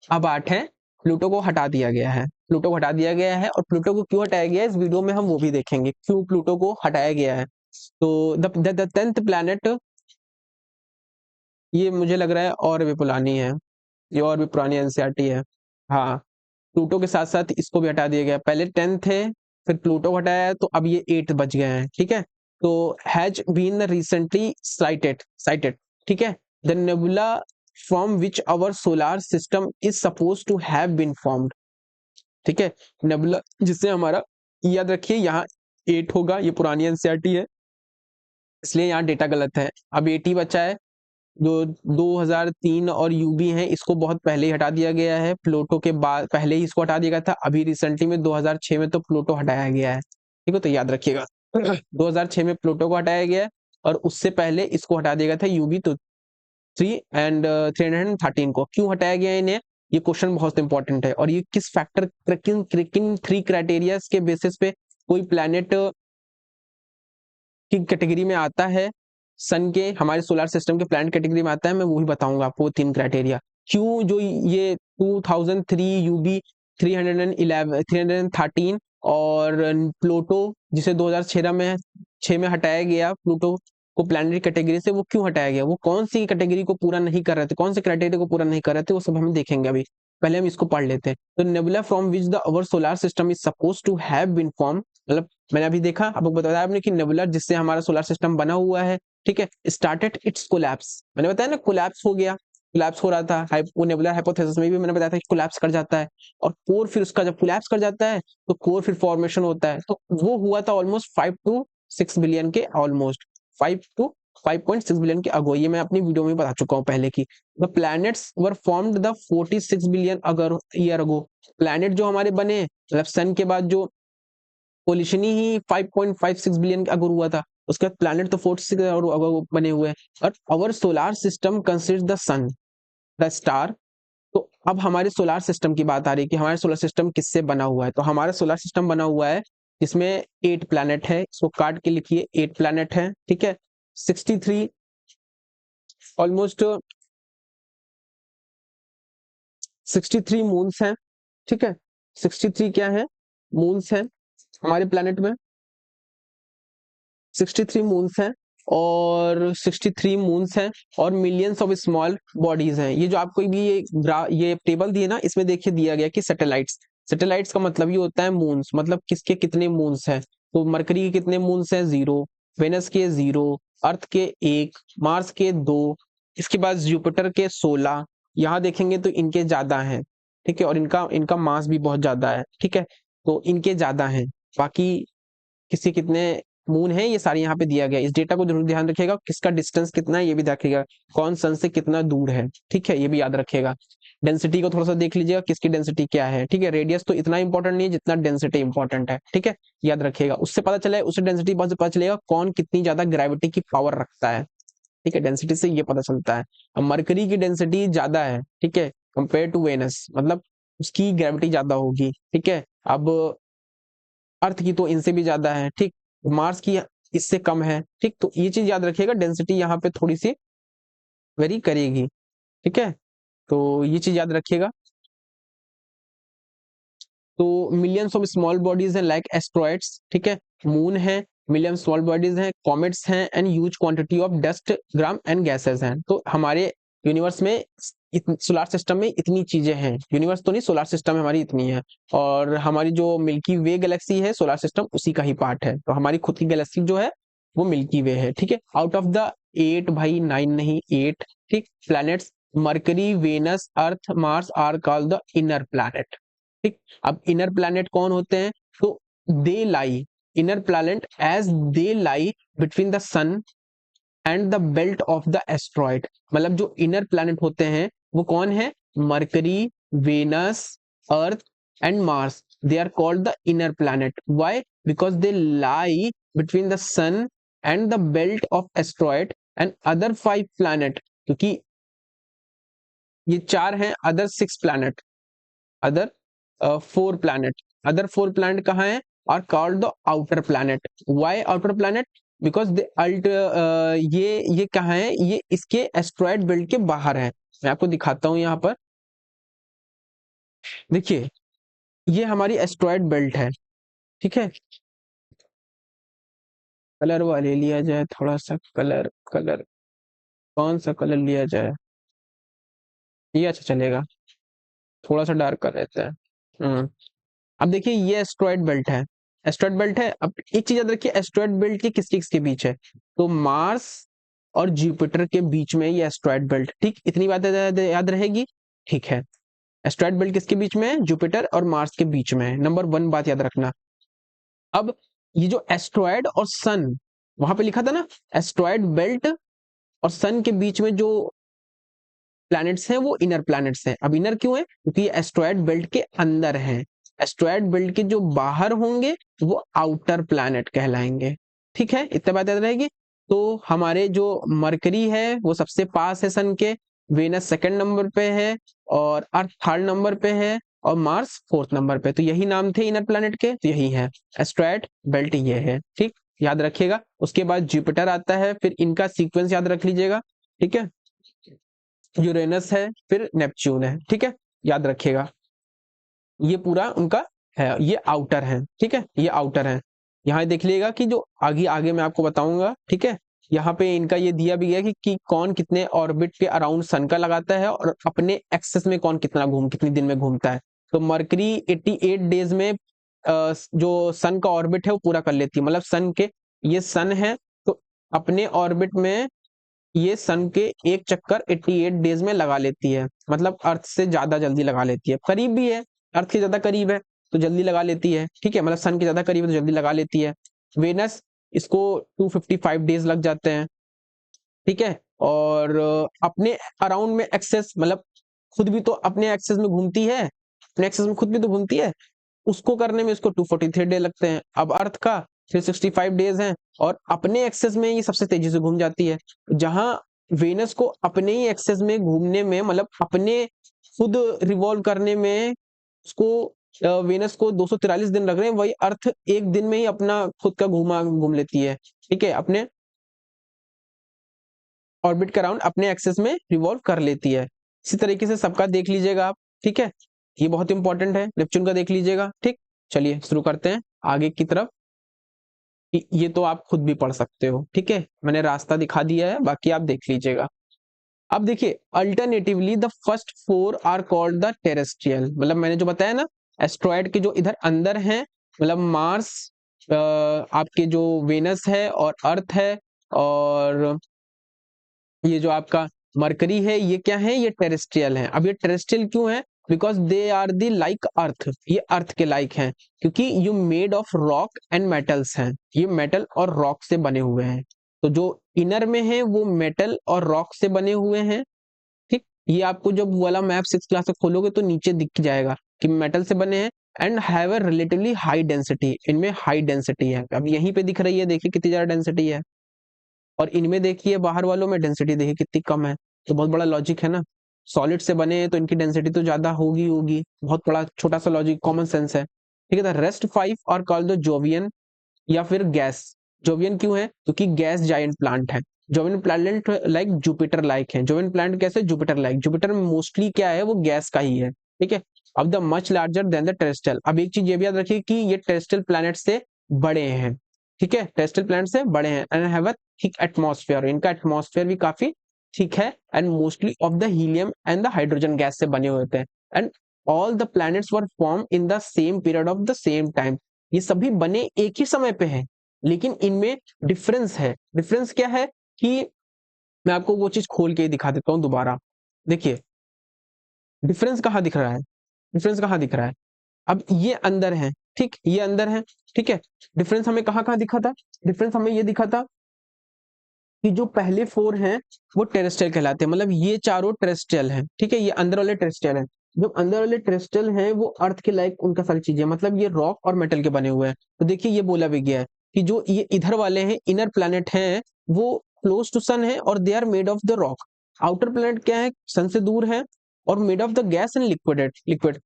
अब 8 हैं। प्लूटो को हटा दिया गया है, प्लूटो को हटा दिया गया है। और प्लूटो को क्यों हटाया गया है, इस वीडियो में हम वो भी देखेंगे क्यों प्लूटो को हटाया गया है। तो द 10th प्लैनेट, ये मुझे लग रहा है और भी पुरानी है, ये और भी पुरानी एनसीईआरटी है। हाँ, प्लूटो के साथ साथ इसको भी हटा दिया गया। पहले 10 थे, फिर प्लूटो को हटाया है, तो अब ये 8 बच गए हैं, ठीक है। तो हैज बीन रिसेंटली साइटेड, ठीक है। The nebula from which our solar system is suppose to have been formed, ठीक है। नेबुला जिससे हमारा, याद रखिए यहाँ 8 होगा, ये पुरानी एनसीईआरटी है इसलिए यहाँ डेटा गलत है। अब 8 ही बचा है। जो 2003 और यूबी हैं, इसको बहुत पहले ही हटा दिया गया है। प्लूटो के बाद पहले ही इसको हटा दिया गया था, अभी रिसेंटली में 2006 में तो प्लूटो हटाया गया है, ठीक है। तो याद रखिएगा 2006 में प्लूटो को हटाया गया है, और उससे पहले इसको हटा दिया गया था यूबी तो 313 को। क्यों हटाया गया इन्हें, ये क्वेश्चन बहुत इंपॉर्टेंट है। और ये किस फैक्टर, किन 3 क्राइटेरिया के बेसिस पे कोई प्लैनेट की कैटेगरी में आता है, सन के हमारे सोलर सिस्टम के प्लैनेट कैटेगरी में आता है, मैं वही बताऊंगा आपको 3 क्राइटेरिया। क्यों जो ये 2003 यूबी 313 और प्लूटो जिसे 2006 में हटाया गया, प्लूटो को प्लैनेटरी कैटेगरी से, वो क्यों हटाया गया, वो कौन सी कैटेगरी को पूरा नहीं कर रहे थे, कौन से क्राइटेरिया को पूरा नहीं कर रहे थे, वो सब हम देखेंगे अभी। पहले हम इसको पढ़ लेते हैं। तो nebula from which the our solar system is suppose to have been form, मतलब मैंने अभी देखा, आपको बताया आपने कि नेबुला जिससे हमारा सोलर सिस्टम बना हुआ है, ठीक है, स्टार्टेड इट्स कोलैप्स। मैंने बताया ना, कोलैप्स हो गया, कोलैप्स हो रहा था। नेबुलर हाइपोथेसिस में भी मैंने बताया था कि कोलैप्स कर जाता है, और कोर फिर उसका जब कोलैप्स कर जाता है तो कोर फिर फॉर्मेशन होता है। तो वो हुआ था ऑलमोस्ट 5 to 6 बिलियन के, ऑलमोस्ट 5 to 5.6 बिलियन के अगो। ये मैं अपनी वीडियो में बता चुका हूँ पहले की। The planets were formed the 46 billion अगर ईयर अगो। प्लैनेट जो हमारे बने, मतलब सन के बाद जो कोलिशन ही 5.56 बिलियन अगर हुआ था, उसके बाद प्लैनेट तो 46 अगर बने हुए हैं। और our solar system consider the sun the star. तो अब हमारे सोलर सिस्टम की बात आ रही है कि हमारे सोलर सिस्टम किससे बना हुआ है। तो हमारा सोलर सिस्टम बना हुआ है जिसमें 8 प्लैनेट है, इसको काट के लिखिए, 8 प्लैनेट है, ठीक है। 63 ऑलमोस्ट 63 मून्स हैं, ठीक है। 63 क्या है, मून्स हैं हमारे प्लैनेट में। 63 मून्स हैं, और 63 मून्स हैं, और मिलियंस ऑफ स्मॉल बॉडीज हैं। ये जो आपको भी ये टेबल दिए ना, इसमें देखिए दिया गया कि सैटेलाइट्स, सैटेलाइट्स का मतलब ये होता है मून्स, मतलब किसके कितने मून्स हैं। तो मरकरी के कितने मून्स हैं, 0, वेनस के 0, अर्थ के 1, मार्स के 2, इसके बाद जुपिटर के 16। यहाँ देखेंगे तो इनके ज्यादा हैं, ठीक है, और इनका इनका मास भी बहुत ज्यादा है, ठीक है। तो इनके ज्यादा हैं। बाकी किसी कितने मून है, ये सारे यहाँ पे दिया गया। इस डेटा को जरूर ध्यान रखिएगा, किसका डिस्टेंस कितना है ये भी रखिएगा, कौन सन से कितना दूर है, ठीक है, ये भी याद रखिएगा। डेंसिटी को थोड़ा सा देख लीजिएगा, किसकी डेंसिटी क्या है, ठीक है। रेडियस तो इतना इंपॉर्टेंट नहीं है जितना डेंसिटी इंपॉर्टेंट है, ठीक है, याद रखिएगा। उससे पता चला, उससे डेंसिटी पता चलेगा कौन कितनी ज्यादा ग्रेविटी की पावर रखता है, ठीक है। डेंसिटी से ये पता चलता है। अब मरकरी की डेंसिटी ज्यादा है, ठीक है, कंपेयर टू वेनस, मतलब उसकी ग्रेविटी ज्यादा होगी, ठीक है। अब अर्थ की तो इनसे भी ज्यादा है, ठीक। मार्स की इससे कम है, ठीक। तो ये चीज याद रखिएगा, डेंसिटी यहाँ पे थोड़ी सी वेरी करेगी, ठीक है। तो ये चीज याद रखिएगा। तो मिलियंस ऑफ स्मॉल बॉडीज हैं लाइक एस्ट्रॉइड्स, ठीक है, मून है, मिलियन स्मॉल बॉडीज हैं, कॉमेट्स हैं, and huge quantity of dust gram and gases हैं। तो हमारे यूनिवर्स में, सोलर सिस्टम में इतनी चीजें हैं, यूनिवर्स तो नहीं, सोलर सिस्टम में हमारी इतनी है। और हमारी जो मिल्की वे गैलेक्सी है, सोलर सिस्टम उसी का ही पार्ट है। तो हमारी खुद की गैलेक्सी जो है वो मिल्की वे है, ठीक है। आउट ऑफ द 8, भाई 9 नहीं 8, ठीक, planets, Mercury, Venus, Earth, Mars are called the inner planet, ठीक। अब इनर प्लैनेट कौन होते हैं? तो they lie, inner planet as they lie between the sun and the belt of the asteroid. मतलब जो इनर प्लैनेट होते हैं वो कौन है? Mercury, Venus, Earth and Mars, they are called the inner planet. Why? Because they lie between the sun and the belt of asteroid and other 5 planet, क्योंकि ये 4 हैं, other 6 planet, other 4 planet, other 4 planet कहाँ है? Are called the outer planet. Why outer planet? Because they ये कहाँ है? ये इसके एस्ट्रॉइड बेल्ट के बाहर है। मैं आपको दिखाता हूं यहाँ पर, देखिए ये हमारी एस्ट्रॉइड बेल्ट है, ठीक है। कलर वाले लिया जाए, थोड़ा सा कलर, कलर कौन सा कलर लिया जाए? ये अच्छा चलेगा, थोड़ा सा डार्क कर देते हैं। अब देखिए ये एस्ट्रॉइड बेल्ट है, एस्ट्रॉइड बेल्ट है। अब एक चीज याद रखिए, एस्ट्रॉइड बेल्ट के किस किस के बीच है? तो मार्स और जुपिटर के बीच में ये एस्ट्रॉइड बेल्ट, ठीक। इतनी बात याद रहेगी, ठीक है। एस्ट्रॉइड बेल्ट किसके बीच में है? जुपिटर और मार्स के बीच में है, नंबर 1 बात याद रखना। अब ये जो एस्ट्रॉइड और सन, वहां पे लिखा था ना, एस्ट्रॉइड बेल्ट और सन के बीच में जो प्लैनेट्स हैं वो इनर प्लैनेट्स हैं। अब इनर क्यों है? क्योंकि ये एस्ट्रॉइड बेल्ट के अंदर हैं। एस्ट्रॉइड बेल्ट के जो बाहर होंगे वो आउटर प्लैनेट कहलाएंगे, ठीक है। इतने बात याद रहेगी। तो हमारे जो मरकरी है वो सबसे पास है सन के, वेनस सेकंड नंबर पे है, और अर्थ थर्ड नंबर पे है, और मार्स फोर्थ नंबर पे। तो यही नाम थे इनर प्लैनेट के, तो यही है एस्ट्रॉइड बेल्ट, ये है, ठीक। याद रखिएगा। उसके बाद जुपिटर आता है, फिर इनका सीक्वेंस याद रख लीजिएगा, ठीक है। यूरेनस है, फिर नेपच्यून है, ठीक है, याद रखिएगा। ये पूरा उनका है, ये आउटर है, ठीक है, ये आउटर है। यहाँ देख लीजिएगा कि जो आगे आगे मैं आपको बताऊंगा, ठीक है। यहाँ पे इनका ये दिया भी गया कि कौन कितने ऑर्बिट के अराउंड सन का लगाता है, और अपने एक्सेस में कौन कितनी दिन में घूमता है। तो मरकरी 88 डेज में जो सन का ऑर्बिट है वो पूरा कर लेती है। मतलब सन के, ये सन है, तो अपने ऑर्बिट में ये सन के एक चक्कर 88 डेज में लगा लेती है। मतलब अर्थ से ज्यादा जल्दी लगा लेती है, करीब भी है, अर्थ के ज्यादा करीब है तो जल्दी लगा लेती है, ठीक है। मतलब सन के ज्यादा करीब है तो जल्दी लगा लेती है। वेनस, इसको 255 डेज लग जाते हैं, ठीक है। और अपने अराउंड में एक्सेस, मतलब खुद भी तो अपने एक्सेस में घूमती है, अपने एक्सेस में खुद भी तो घूमती है, उसको करने में इसको 243 डे लगते हैं। अब अर्थ का 365 डेज हैं, और अपने एक्सेस में ये सबसे तेजी से घूम जाती है। जहां वेनस को अपने ही एक्सेस में घूमने में, मतलब अपने खुद रिवॉल्व करने में उसको, वेनस को 243 दिन लग रहे हैं, वही अर्थ एक दिन में ही अपना खुद का घूम लेती है, ठीक है। अपने ऑर्बिट के अराउंड अपने एक्सेस में रिवॉल्व कर लेती है। इसी तरीके से सबका देख लीजिएगा आप, ठीक है। ये बहुत इंपॉर्टेंट है, नेपच्यून का देख लीजिएगा, ठीक। चलिए शुरू करते हैं आगे की तरफ। ये तो आप खुद भी पढ़ सकते हो, ठीक है, मैंने रास्ता दिखा दिया है, बाकी आप देख लीजिएगा। अब देखिए, alternatively the first 4 are called the terrestrial. मतलब मैंने जो बताया ना, एस्ट्रॉयड के जो इधर अंदर हैं, मतलब मार्स, आपके जो वेनस है और अर्थ है, और ये जो आपका मरकरी है, ये क्या है? ये टेरेस्ट्रियल है। अब ये टेरेस्ट्रियल क्यों है? Because they are the like earth, ये अर्थ के लाइक हैं, क्योंकि you made of rock and metals हैं, ये मेटल और रॉक से बने हुए हैं। तो जो इनर में है वो मेटल और रॉक से बने हुए हैं, ठीक। ये आपको जब वाला मैप 6 क्लास से खोलोगे तो नीचे दिख जाएगा कि मेटल से बने हैं, and have a relatively high density, इनमें हाई डेंसिटी है। अब यहीं पे दिख रही है, देखिए कितनी ज्यादा डेंसिटी है, और इनमें देखिए बाहर वालों में डेंसिटी देखिए कितनी कम है। तो बहुत बड़ा लॉजिक है ना, सॉलिड से बने हैं तो इनकी डेंसिटी तो ज्यादा होगी होगी, बहुत बड़ा छोटा सा लॉजिक, कॉमन सेंस है, ठीक है। रेस्ट 5 और कॉल्ड द जोवियन, या फिर गैस, जोवियन क्यों है? क्योंकि गैस जायंट प्लांट है। Jovian plant like Jupiter like है। जोवियन प्लांट कैसे? Jupiter like. जुपिटर में मोस्टली क्या है? वो गैस का ही है, ठीक है। अब the much larger than the terrestrial. अब एक चीज ये भी याद रखिए कि ये टेरेस्ट्रियल प्लैनेट से बड़े हैं, ठीक है, टेरेस्ट्रियल प्लैनेट से बड़े हैं and have a thick atmosphere. इनका एटमॉस्फेयर भी काफी ठीक है and mostly of the helium and the hydrogen gas से बने हुए होते हैं and all the planets were form in the same period of the same time. ये सभी बने एक ही समय पे हैं, लेकिन इनमें डिफरेंस है। डिफरेंस क्या है कि मैं आपको वो चीज खोल के दिखा देता हूं दोबारा। देखिए डिफरेंस कहाँ दिख रहा है? डिफरेंस कहाँ दिख रहा है? अब ये अंदर है, ठीक, ये अंदर है, ठीक है। डिफरेंस हमें कहाँ कहाँ दिखा था? डिफरेंस हमें ये दिखा था कि जो पहले फोर हैं वो टेरेस्ट्रियल कहलाते हैं, मतलब ये चारों टेरेस्ट्रियल हैं, ठीक है। ये अंदर वाले टेरेस्ट्रियल हैं। जो अंदर वाले टेरेस्ट्रियल हैं वो अर्थ के लाइक उनका सारी चीजें, मतलब ये रॉक और मेटल के बने हुए हैं। तो देखिए ये बोला भी गया है कि जो ये इधर वाले हैं इनर प्लैनेट हैं वो क्लोज टू सन है और they are made of the rock. Outer planet क्या है? सन से दूर है और made of the gas and liquid. Liquid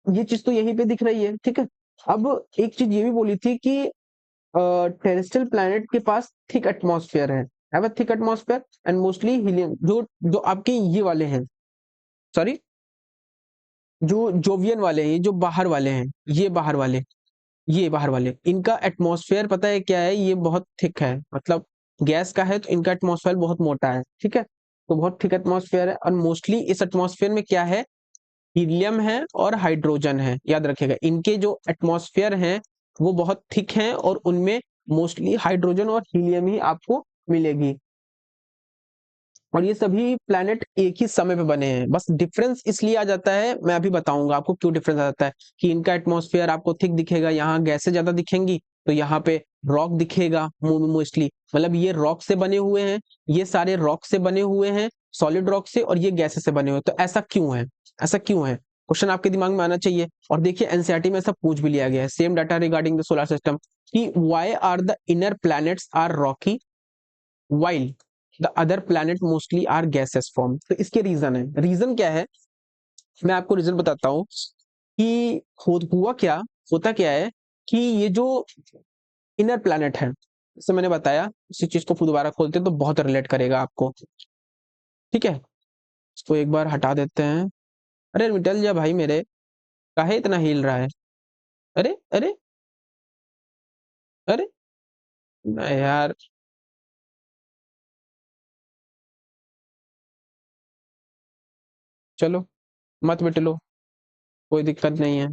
ये चीज तो यहीं पे दिख रही है, ठीक है। अब एक चीज ये भी बोली थी कि टेरेस्ट्रियल प्लैनेट के पास थिक एटमॉस्फेयर है, have a thick atmosphere and mostly helium. जो जो आपके ये वाले हैं, सॉरी, जो जोवियन वाले हैं, ये जो बाहर वाले हैं, ये बाहर वाले, ये बाहर वाले, इनका एटमॉस्फेयर पता है क्या है? ये बहुत थिक है, मतलब गैस का है तो इनका एटमॉस्फेयर बहुत मोटा है, ठीक है। तो बहुत थिक एटमॉस्फेयर है और मोस्टली इस एटमॉस्फेयर में क्या है? हीलियम है और हाइड्रोजन है। याद रखिएगा इनके जो एटमॉस्फेयर हैं वो बहुत थिक हैं और उनमें मोस्टली हाइड्रोजन और हीलियम ही आपको मिलेगी। और ये सभी प्लैनेट एक ही समय पे बने हैं। बस डिफरेंस इसलिए आ जाता है, मैं अभी बताऊंगा आपको क्यों डिफरेंस आ जाता है, कि इनका एटमॉस्फेयर आपको थिक दिखेगा, यहाँ गैसें ज्यादा दिखेंगी, तो यहाँ पे रॉक दिखेगा मोस्टली, मतलब ये रॉक से बने हुए हैं, ये सारे रॉक से बने हुए हैं, सॉलिड रॉक से, और ये गैसें से बने हुए हैं। तो ऐसा क्यों है? ऐसा क्यों है? क्वेश्चन आपके दिमाग में आना चाहिए। और देखिए एनसीईआरटी में ऐसा पूछ भी लिया गया है, same data regarding the solar system, कि why are the inner planets are rocky while the other planet mostly are gases form. तो इसके रीजन है। रीजन क्या है? मैं आपको रीजन बताता हूँ कि हुआ क्या, होता क्या है कि ये जो इनर प्लैनेट है, जैसे मैंने बताया, इसी चीज को दोबारा खोलते हैं तो बहुत रिलेट करेगा आपको, ठीक है। इसको एक बार हटा देते हैं। अरे मिटल जा भाई मेरे, काहे इतना हिल रहा है? अरे अरे अरे, नहीं यार, चलो मत मिट लो, कोई दिक्कत नहीं है,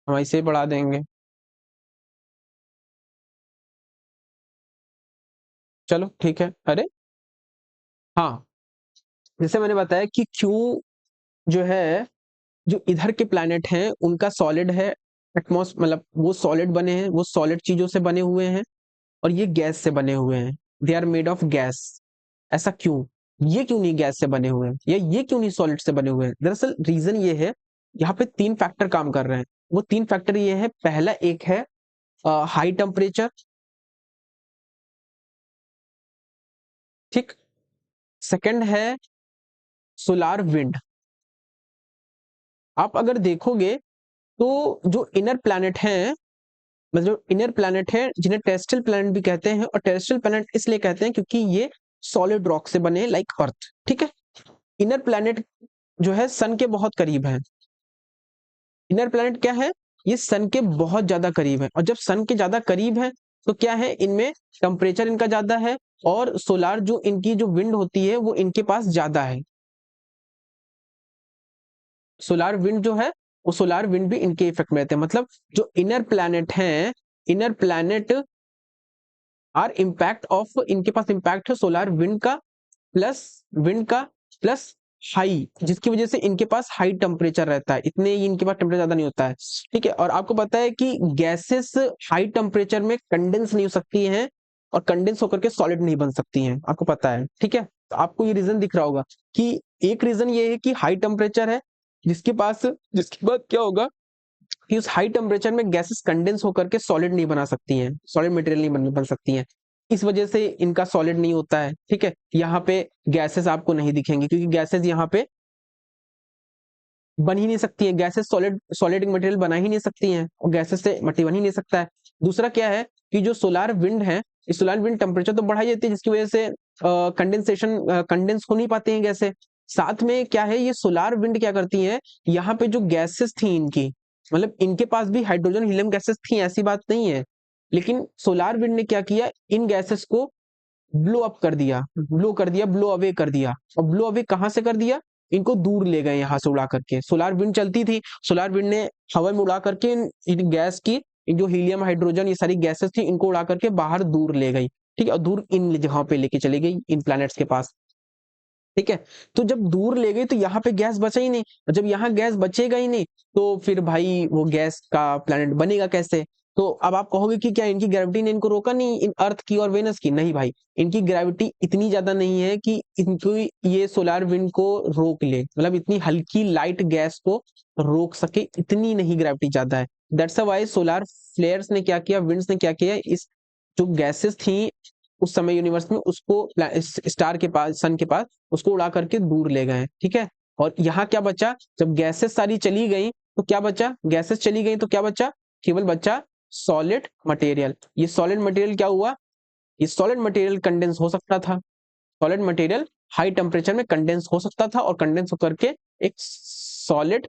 हम ऐसे ही बढ़ा देंगे। चलो ठीक है। अरे हाँ, जैसे मैंने बताया कि क्यों जो है, जो इधर के प्लैनेट हैं उनका सॉलिड है, एटमॉस मतलब वो सॉलिड बने हैं, वो सॉलिड चीजों से बने हुए हैं, और ये गैस से बने हुए हैं, they are made of gas. ऐसा क्यों? ये क्यों नहीं गैस से बने हुए हैं, या ये क्यों नहीं सॉलिड से बने हुए हैं? दरअसल रीजन ये है, यहाँ पे तीन फैक्टर काम कर रहे हैं। वो तीन फैक्टर ये है, पहला एक है हाई टेम्परेचर, ठीक। सेकंड है सोलार विंड। आप अगर देखोगे तो जो इनर प्लैनेट हैं, मतलब जो इनर प्लैनेट है, जिन्हें टेरेस्ट्रियल प्लैनेट भी कहते हैं, और टेरेस्ट्रियल प्लैनेट इसलिए कहते हैं क्योंकि ये सॉलिड रॉक से बने, लाइक अर्थ, ठीक है। इनर प्लैनेट जो है सन के बहुत करीब है। इनर प्लैनेट क्या है? ये सन के बहुत ज्यादा करीब है, और जब सन के ज्यादा करीब है तो क्या है, इनमें टेम्परेचर इनका ज्यादा है, और सोलार जो इनकी जो विंड होती है वो इनके पास ज्यादा है। सोलार विंड जो है, वो सोलार विंड भी इनके इफेक्ट में रहते हैं। मतलब जो इनर प्लैनेट हैं, inner planet are impact of, इनके पास इम्पैक्ट है सोलार विंड का, प्लस विंड का, प्लस हाई, जिसकी वजह से इनके पास हाई टेम्परेचर रहता है, इतने ही इनके पास टेम्परेचर ज्यादा नहीं होता है, ठीक है। और आपको पता है कि गैसेस हाई टेम्परेचर में कंडेंस नहीं हो सकती हैं, और कंडेंस होकर के सॉलिड नहीं बन सकती हैं, आपको पता है, ठीक है। तो आपको ये रीजन दिख रहा होगा कि एक रीजन ये है कि हाई टेम्परेचर है, जिसके बाद क्या होगा कि उस हाई टेम्परेचर में गैसेस कंडेंस होकर के सॉलिड नहीं बना सकती हैं, सॉलिड मटेरियल नहीं बन सकती हैं, इस वजह से इनका सॉलिड नहीं होता है, ठीक है। यहाँ पे गैसेस आपको नहीं दिखेंगे क्योंकि गैसेस यहाँ पे बन ही नहीं सकती हैं, गैसेस सॉलिड सॉलिड मटेरियल बना ही नहीं सकती हैं, और गैसेस से मट्टी बन ही नहीं सकता है। दूसरा क्या है कि जो सोलार विंड है, इस सोलर विंड टेम्परेचर तो बढ़ाई जाती है, जिसकी वजह से कंडेंस हो नहीं पाते हैं गैसें। साथ में क्या है, ये सोलार विंड क्या करती है, यहाँ पे जो गैसेस थी इनकी, मतलब इनके पास भी हाइड्रोजन हीलियम गैसेस थी, ऐसी बात नहीं है, लेकिन सोलार विंड ने क्या किया, इन गैसेस को ब्लो अप कर दिया, ब्लो अवे कर दिया। और ब्लो अवे कहां से कर दिया, इनको दूर ले गए यहाँ से उड़ा करके। सोलार विंड चलती थी, सोलार विंड ने हवा में उड़ा करके इन गैस की, इन जो हीलियम हाइड्रोजन ये सारी गैसेस थी, इनको उड़ा करके बाहर दूर ले गई, ठीक है, और दूर इन जगहों पे लेके चली गई, इन प्लैनेट्स के पास, ठीक है। तो जब दूर ले गई तो यहाँ पे गैस बचा ही नहीं, और जब यहाँ गैस बचेगा ही नहीं तो फिर भाई वो गैस का प्लैनेट बनेगा कैसे। तो अब आप कहोगे कि क्या इनकी ग्रेविटी ने इनको रोका नहीं, इन अर्थ की और वेनस की? नहीं भाई, इनकी ग्रेविटी इतनी ज्यादा नहीं है कि इनको ये सोलार विंड को रोक ले, मतलब इतनी हल्की लाइट गैस को रोक सके, इतनी नहीं ग्रेविटी ज्यादा है। दैट्स व्हाई सोलार फ्लेयर्स ने क्या किया, विंड्स ने क्या किया, इस जो गैसेस थी उस समय यूनिवर्स में, उसको स्टार के पास, सन के पास, उसको उड़ा करके दूर ले गए, ठीक है। और यहाँ क्या बचा, जब गैसेस सारी चली गई तो क्या बचा, गैसेस चली गई तो क्या बचा, केवल बचा सॉलिड मटेरियल। ये सॉलिड मटेरियल क्या हुआ, ये सॉलिड मटेरियल कंडेंस हो सकता था, सॉलिड मटेरियल हाई टेम्परेचर में कंडेंस हो सकता था, और कंडेंस होकर के एक सॉलिड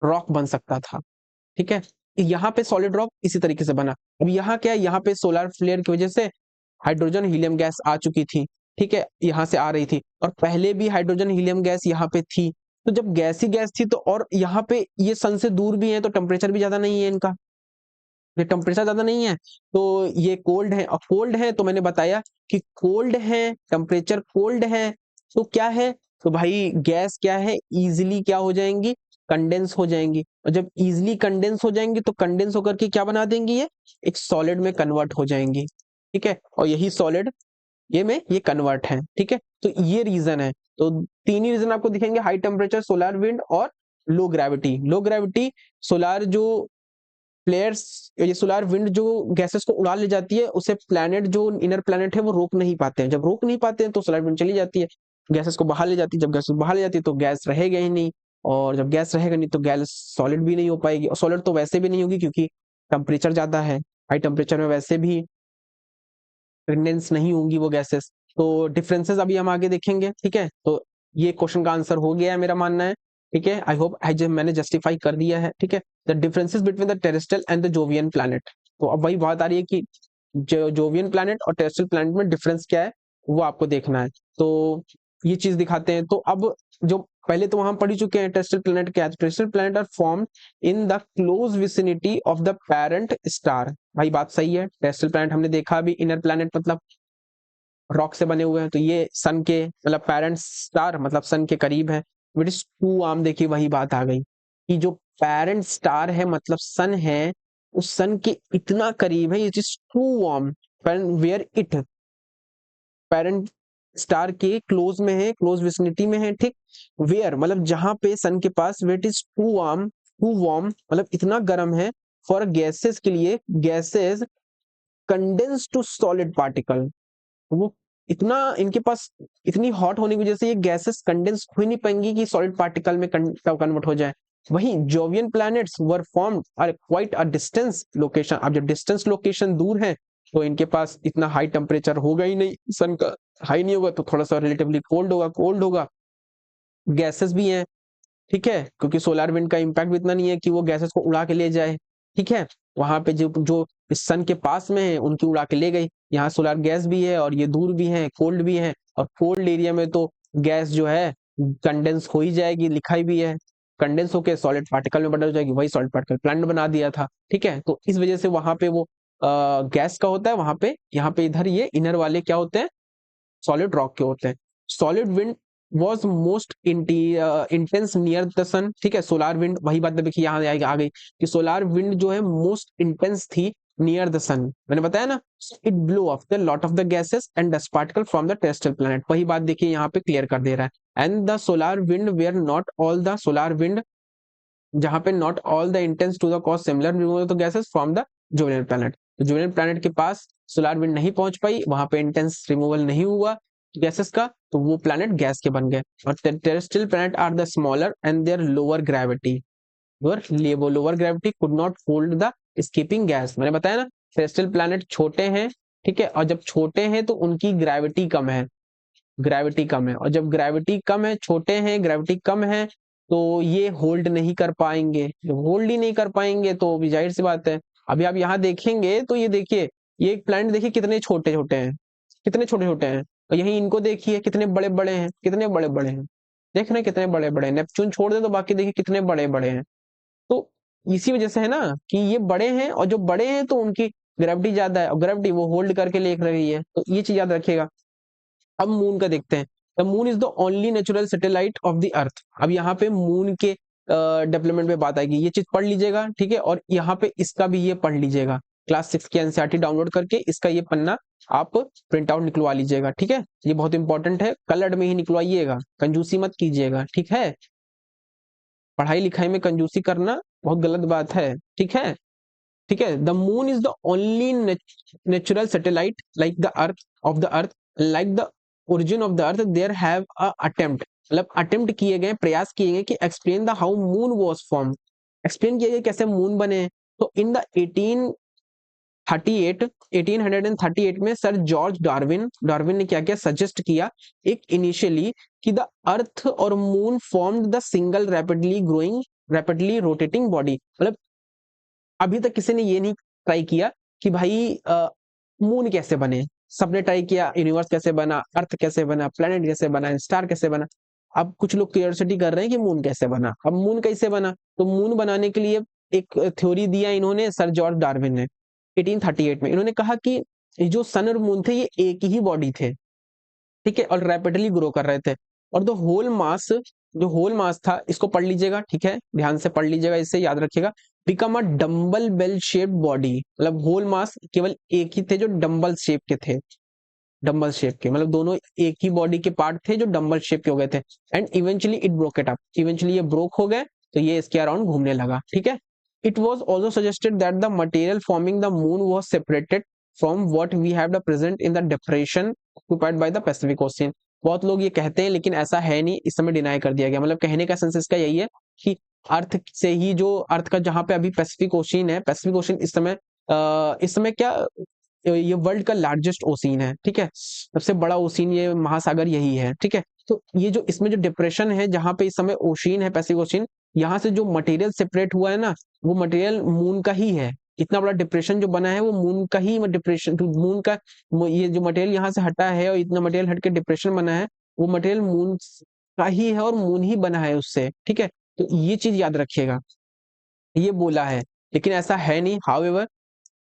रॉक बन सकता था, ठीक है। यहाँ पे सॉलिड रॉक इसी तरीके से बना। अब यहाँ क्या है, यहाँ पे सोलर फ्लेयर की वजह से हाइड्रोजन हीलियम गैस आ चुकी थी, ठीक है, यहाँ से आ रही थी, और पहले भी हाइड्रोजन हीलियम गैस यहाँ पे थी। तो जब गैस ही गैस थी तो, और यहाँ पे ये सन से दूर भी है तो टेम्परेचर भी ज्यादा नहीं है इनका, ये टेम्परेचर ज्यादा नहीं है, तो ये कोल्ड है। और कोल्ड है तो मैंने बताया कि कोल्ड है, टेम्परेचर कोल्ड है, तो क्या है, तो भाई गैस क्या है, इजिली क्या हो जाएंगी, कंडेंस हो जाएंगी। और जब इजिली कंडेंस हो जाएंगी तो कंडेंस होकर के क्या बना देंगी, ये एक सॉलिड में कन्वर्ट हो जाएंगी, ठीक है। और यही सॉलिड ये कन्वर्ट है, ठीक है। तो ये रीजन है। तो तीन ही रीजन आपको दिखेंगे, हाई टेम्परेचर, सोलर विंड और लो ग्रेविटी। लो ग्रेविटी सोलर जो प्लेयर्स, ये सोलर विंड जो गैसेस को उड़ा ले जाती है, उसे प्लैनेट जो इनर प्लैनेट है वो रोक नहीं पाते हैं। जब रोक नहीं पाते हैं तो सोलर विंड चली जाती है, गैसेस को बाहर ले जाती है। जब गैस बाहर ले जाती है तो गैस रहेगा ही नहीं, और जब गैस रहेगा नहीं तो गैस सॉलिड भी नहीं हो पाएगी, और सॉलिड तो वैसे भी नहीं होगी क्योंकि टेम्परेचर ज्यादा है, हाई टेम्परेचर में वैसे भी कंडेंस नहीं होंगी वो गैसेस। तो डिफरेंसेस अभी हम आगे देखेंगे, ठीक है। तो ये क्वेश्चन का आंसर हो गया है मेरा मानना है, ठीक है। आई होप मैंने जस्टिफाई कर दिया है, ठीक है। The differences between the terrestrial and the Jovian planet. तो अब वही बात आ रही है कि जोवियन प्लैनेट और टेरेस्ट्रियल प्लैनेट में डिफरेंस क्या है, वो आपको देखना है। तो ये चीज दिखाते हैं। तो अब जो पहले तो वहां पढ़ चुके हैं टेरेस्ट्रियल प्लैनेट क्या है। Terrestrial planet are formed in the close vicinity of the parent star. भाई बात सही है, टेरेस्ट्रियल प्लैनेट हमने देखा अभी, इनर प्लैनेट मतलब रॉक से बने हुए हैं, तो ये सन के मतलब पेरेंट स्टार मतलब सन के करीब है। इट इज टू आर्म, देखिए वही बात आ गई कि जो पेरेंट स्टार है मतलब सन है, उस सन के इतना करीब है, it is too warm where it, parent star के क्लोज में है, क्लोज विसिनिटी में है, ठीक। वेयर मतलब जहां पे सन के पास, wet is too warm, too warm मतलब इतना गर्म है फॉर गैसेस के लिए, gases condense to solid particle. वो इतना इनके पास, इतनी हॉट होने की वजह से ये गैसेस कंडेंस हो ही नहीं पाएंगी कि सॉलिड पार्टिकल में कन्वर्ट हो जाए। वहीं Jovian planets were formed at quite a distance location. अब जब डिस्टेंस लोकेशन दूर है तो इनके पास इतना हाई टेम्परेचर होगा ही नहीं, सन का हाई नहीं होगा, तो थोड़ा सा रिलेटिवली कोल्ड होगा, गैसेस भी हैं, ठीक है, क्योंकि सोलर विंड का इम्पैक्ट भी इतना नहीं है कि वो गैसेस को उड़ा के ले जाए, ठीक है। वहां पे जो जो इस सन के पास में है उनकी उड़ा के ले गई। यहाँ सोलर गैस भी है और ये दूर भी है, कोल्ड भी है, और कोल्ड एरिया में तो गैस जो है कंडेंस हो ही जाएगी, लिखा ही भी है, कंडेंस होके सॉलिड पार्टिकल में बदल जाएगी, वही सॉलिड पार्टिकल प्लांट बना दिया था, ठीक है। तो इस वजह से वहां पे वो गैस का होता है वहां पे, यहाँ पे इधर ये इनर वाले क्या होते हैं, सॉलिड रॉक के होते हैं। Solid wind was most intense near the sun, ठीक है। सोलार विंड वही बात देखिए यहाँ आ गई कि सोलार विंड जो है मोस्ट इंटेंस थी नियर द सन, मैंने बताया ना, it blow of the lot of the gases and dust particle from the terrestrial planet. वही बात देखिए यहाँ पे क्लियर कर दे रहा है। And the solar wind where not all the solar wind, जहां पे not all the intense to the cause similar removal of the gases from the Jovian planet. Jovian planet के पास सोलार विंड नहीं पहुंच पाई, वहां पे इंटेंस रिमूवल नहीं हुआ गैसेस का, तो वो प्लैनेट गैस के बन गए। और terrestrial planet are the smaller and their lower gravity, वो lower gravity could not hold the escaping gas. मैंने बताया ना टेरेस्ट्रियल प्लैनेट छोटे हैं ठीक है, और जब छोटे हैं तो उनकी ग्रेविटी कम है, ग्रेविटी कम है, और जब ग्रेविटी कम है, छोटे हैं, ग्रेविटी कम है, तो ये होल्ड नहीं कर पाएंगे। जब होल्ड ही नहीं कर पाएंगे तो भी जाहिर सी बात है, अभी आप यहाँ देखेंगे तो ये देखिए, ये एक प्लैनेट देखिए कितने छोटे छोटे हैं, कितने छोटे छोटे हैं, और यही इनको देखिए कितने बड़े बड़े हैं, कितने बड़े बड़े हैं, देख रहे हैं कितने बड़े बड़े हैं। नेपच्यून छोड़ दे तो बाकी देखिए कितने बड़े बड़े हैं। तो इसी वजह से है ना कि ये बड़े हैं, और जो बड़े हैं तो उनकी ग्रेविटी ज्यादा है, और ग्रेविटी वो होल्ड करके लेकर रही है, तो ये चीज याद रखिएगा। अब मून का देखते हैं। The moon is the only natural satellite of the अर्थ। अब यहाँ पे मून के डेवलपमेंट पे बात आएगी, ये चीज पढ़ लीजिएगा, ठीक है, और यहाँ पे इसका भी ये पढ़ लीजिएगा। क्लास 6 की एनसीईआरटी डाउनलोड करके इसका ये पन्ना आप प्रिंट आउट निकलवा लीजिएगा, ठीक है, ये बहुत इंपॉर्टेंट है, कलर्ड में ही निकलवाइएगा, कंजूसी मत कीजिएगा, ठीक है, पढ़ाई लिखाई में कंजूसी करना बहुत गलत बात है, ठीक है। ठीक है, the moon is the only natural satellite like the earth of the earth, like the origin of the earth there have a attempt, मतलब अटेम्प्ट किए गए, प्रयास किए गए कि explain the how moon was form, explain किया गया कैसे मून बने। तो इन द 1838 में सर जॉर्ज डार्विन, डार्विन ने क्या किया, सजेस्ट किया एक इनिशियली कि द अर्थ और moon formed the single rapidly growing rapidly rotating body. मतलब अभी तक किसी ने ये नहीं ट्राई किया कि भाई मून कैसे बने, सबने ट्राई किया यूनिवर्स कैसे बना, अर्थ कैसे बना, प्लेनेट कैसे बना, स्टार कैसे बना। अब कुछ लोग क्यूरियोसिटी कर रहे हैं कि मून कैसे बना। अब मून कैसे बना, तो मून बनाने के लिए एक थ्योरी दिया इन्होंने, सर जॉर्ज डार्विन ने 1838 में। इन्होंने कहा कि ये जो सन और मून थे ये एक ही बॉडी थे, ठीक है, और रैपिडली ग्रो कर रहे थे, और द होल मास, जो होल मास था, इसको पढ़ लीजिएगा, ठीक है, ध्यान से पढ़ लीजिएगा, इससे याद रखिएगा, become a dumbbell bell shaped body. मतलब होल मास केवल एक ही थे जो डम्बल शेप के थे, डम्बल शेप के, मतलब दोनों एक ही बॉडी के पार्ट थे जो डम्बल शेप के हो गए थे। And eventually it broke it up, eventually ये ब्रोक हो गए, तो ये इसके अराउंड घूमने लगा, ठीक है। It was also suggested that the material forming the moon was separated from what we have the present in the depression occupied by the Pacific Ocean. बहुत लोग ये कहते हैं लेकिन ऐसा है नहीं, इस समय डिनाई कर दिया गया। मतलब कहने का सेंस इसका यही है कि अर्थ से ही, जो अर्थ का जहां पे अभी पैसिफिक ओशियन है, पैसिफिक ओशियन इस समय क्या, ये वर्ल्ड का लार्जेस्ट ओशियन है, ठीक है, सबसे बड़ा ओशियन, ये महासागर यही है, ठीक है। तो ये जो इसमें जो डिप्रेशन है, जहां पे इस समय ओशियन है, पैसिफिक ओशियन, यहाँ से जो मटेरियल सेपरेट हुआ है ना, वो मटेरियल मून का ही है। इतना बड़ा डिप्रेशन जो बना है वो मून का ही डिप्रेशन, मून का ये जो मटेरियल यहाँ से हटा है और इतना मटेरियल हट के डिप्रेशन बना है, वो मटेरियल मून का ही है और मून ही बना है उससे, ठीक है। तो ये चीज याद रखिएगा, ये बोला है, लेकिन ऐसा है नहीं। However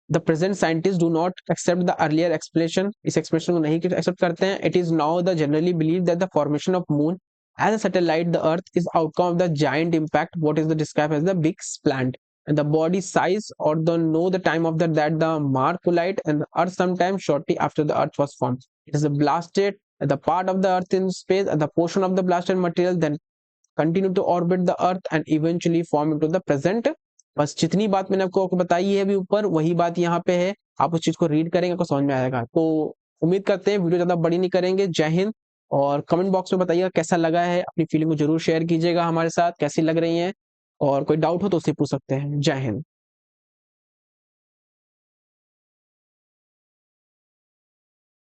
the present scientist do not accept the earlier explanation, इस एक्सप्लेनेशन को नहीं एक्सेप्ट करते हैं। It is now the generally believe that the formation of moon as a satellite the earth is outcome of the giant impact, what is the described as the big splat, and the body size or the know the time of that the Mars collide and the earth sometime shortly after the earth was formed. It is a blasted the part of the earth in space and the portion of the blasted material then continue to orbit the earth and eventually form into the present। बस जितनी बात मैंने आपको बताई है अभी ऊपर, वही बात यहाँ पे है, आप उस चीज को रीड करेंगे आपको समझ में आएगा। तो उम्मीद करते हैं वीडियो ज्यादा बड़ी नहीं करेंगे। जय हिंद, और कमेंट बॉक्स में बताइएगा कैसा लगा है, अपनी फीलिंग को जरूर शेयर कीजिएगा हमारे साथ, कैसी लग रही है, और कोई डाउट हो तो उससे पूछ सकते हैं। जय हिंद।